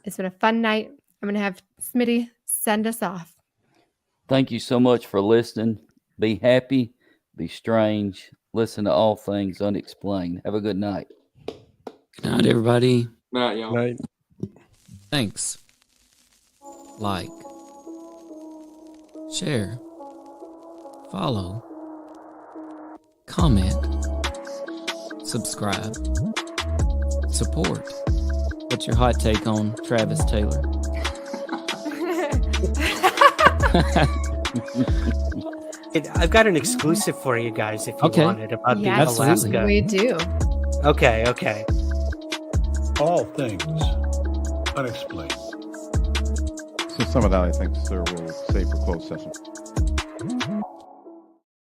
It's been a fun night. I'm going to have Smitty send us off. Thank you so much for listening. Be happy, be strange, listen to all things unexplained. Have a good night. Good night, everybody. Night, y'all. Night. Thanks. Like, share, follow, comment, subscribe, support. What's your hot take on Travis Taylor? I've got an exclusive for you guys if you want it about the Yes, Alaska. we do. Okay. All things unexplained. So some of that I think, sir, we'll save for closed session.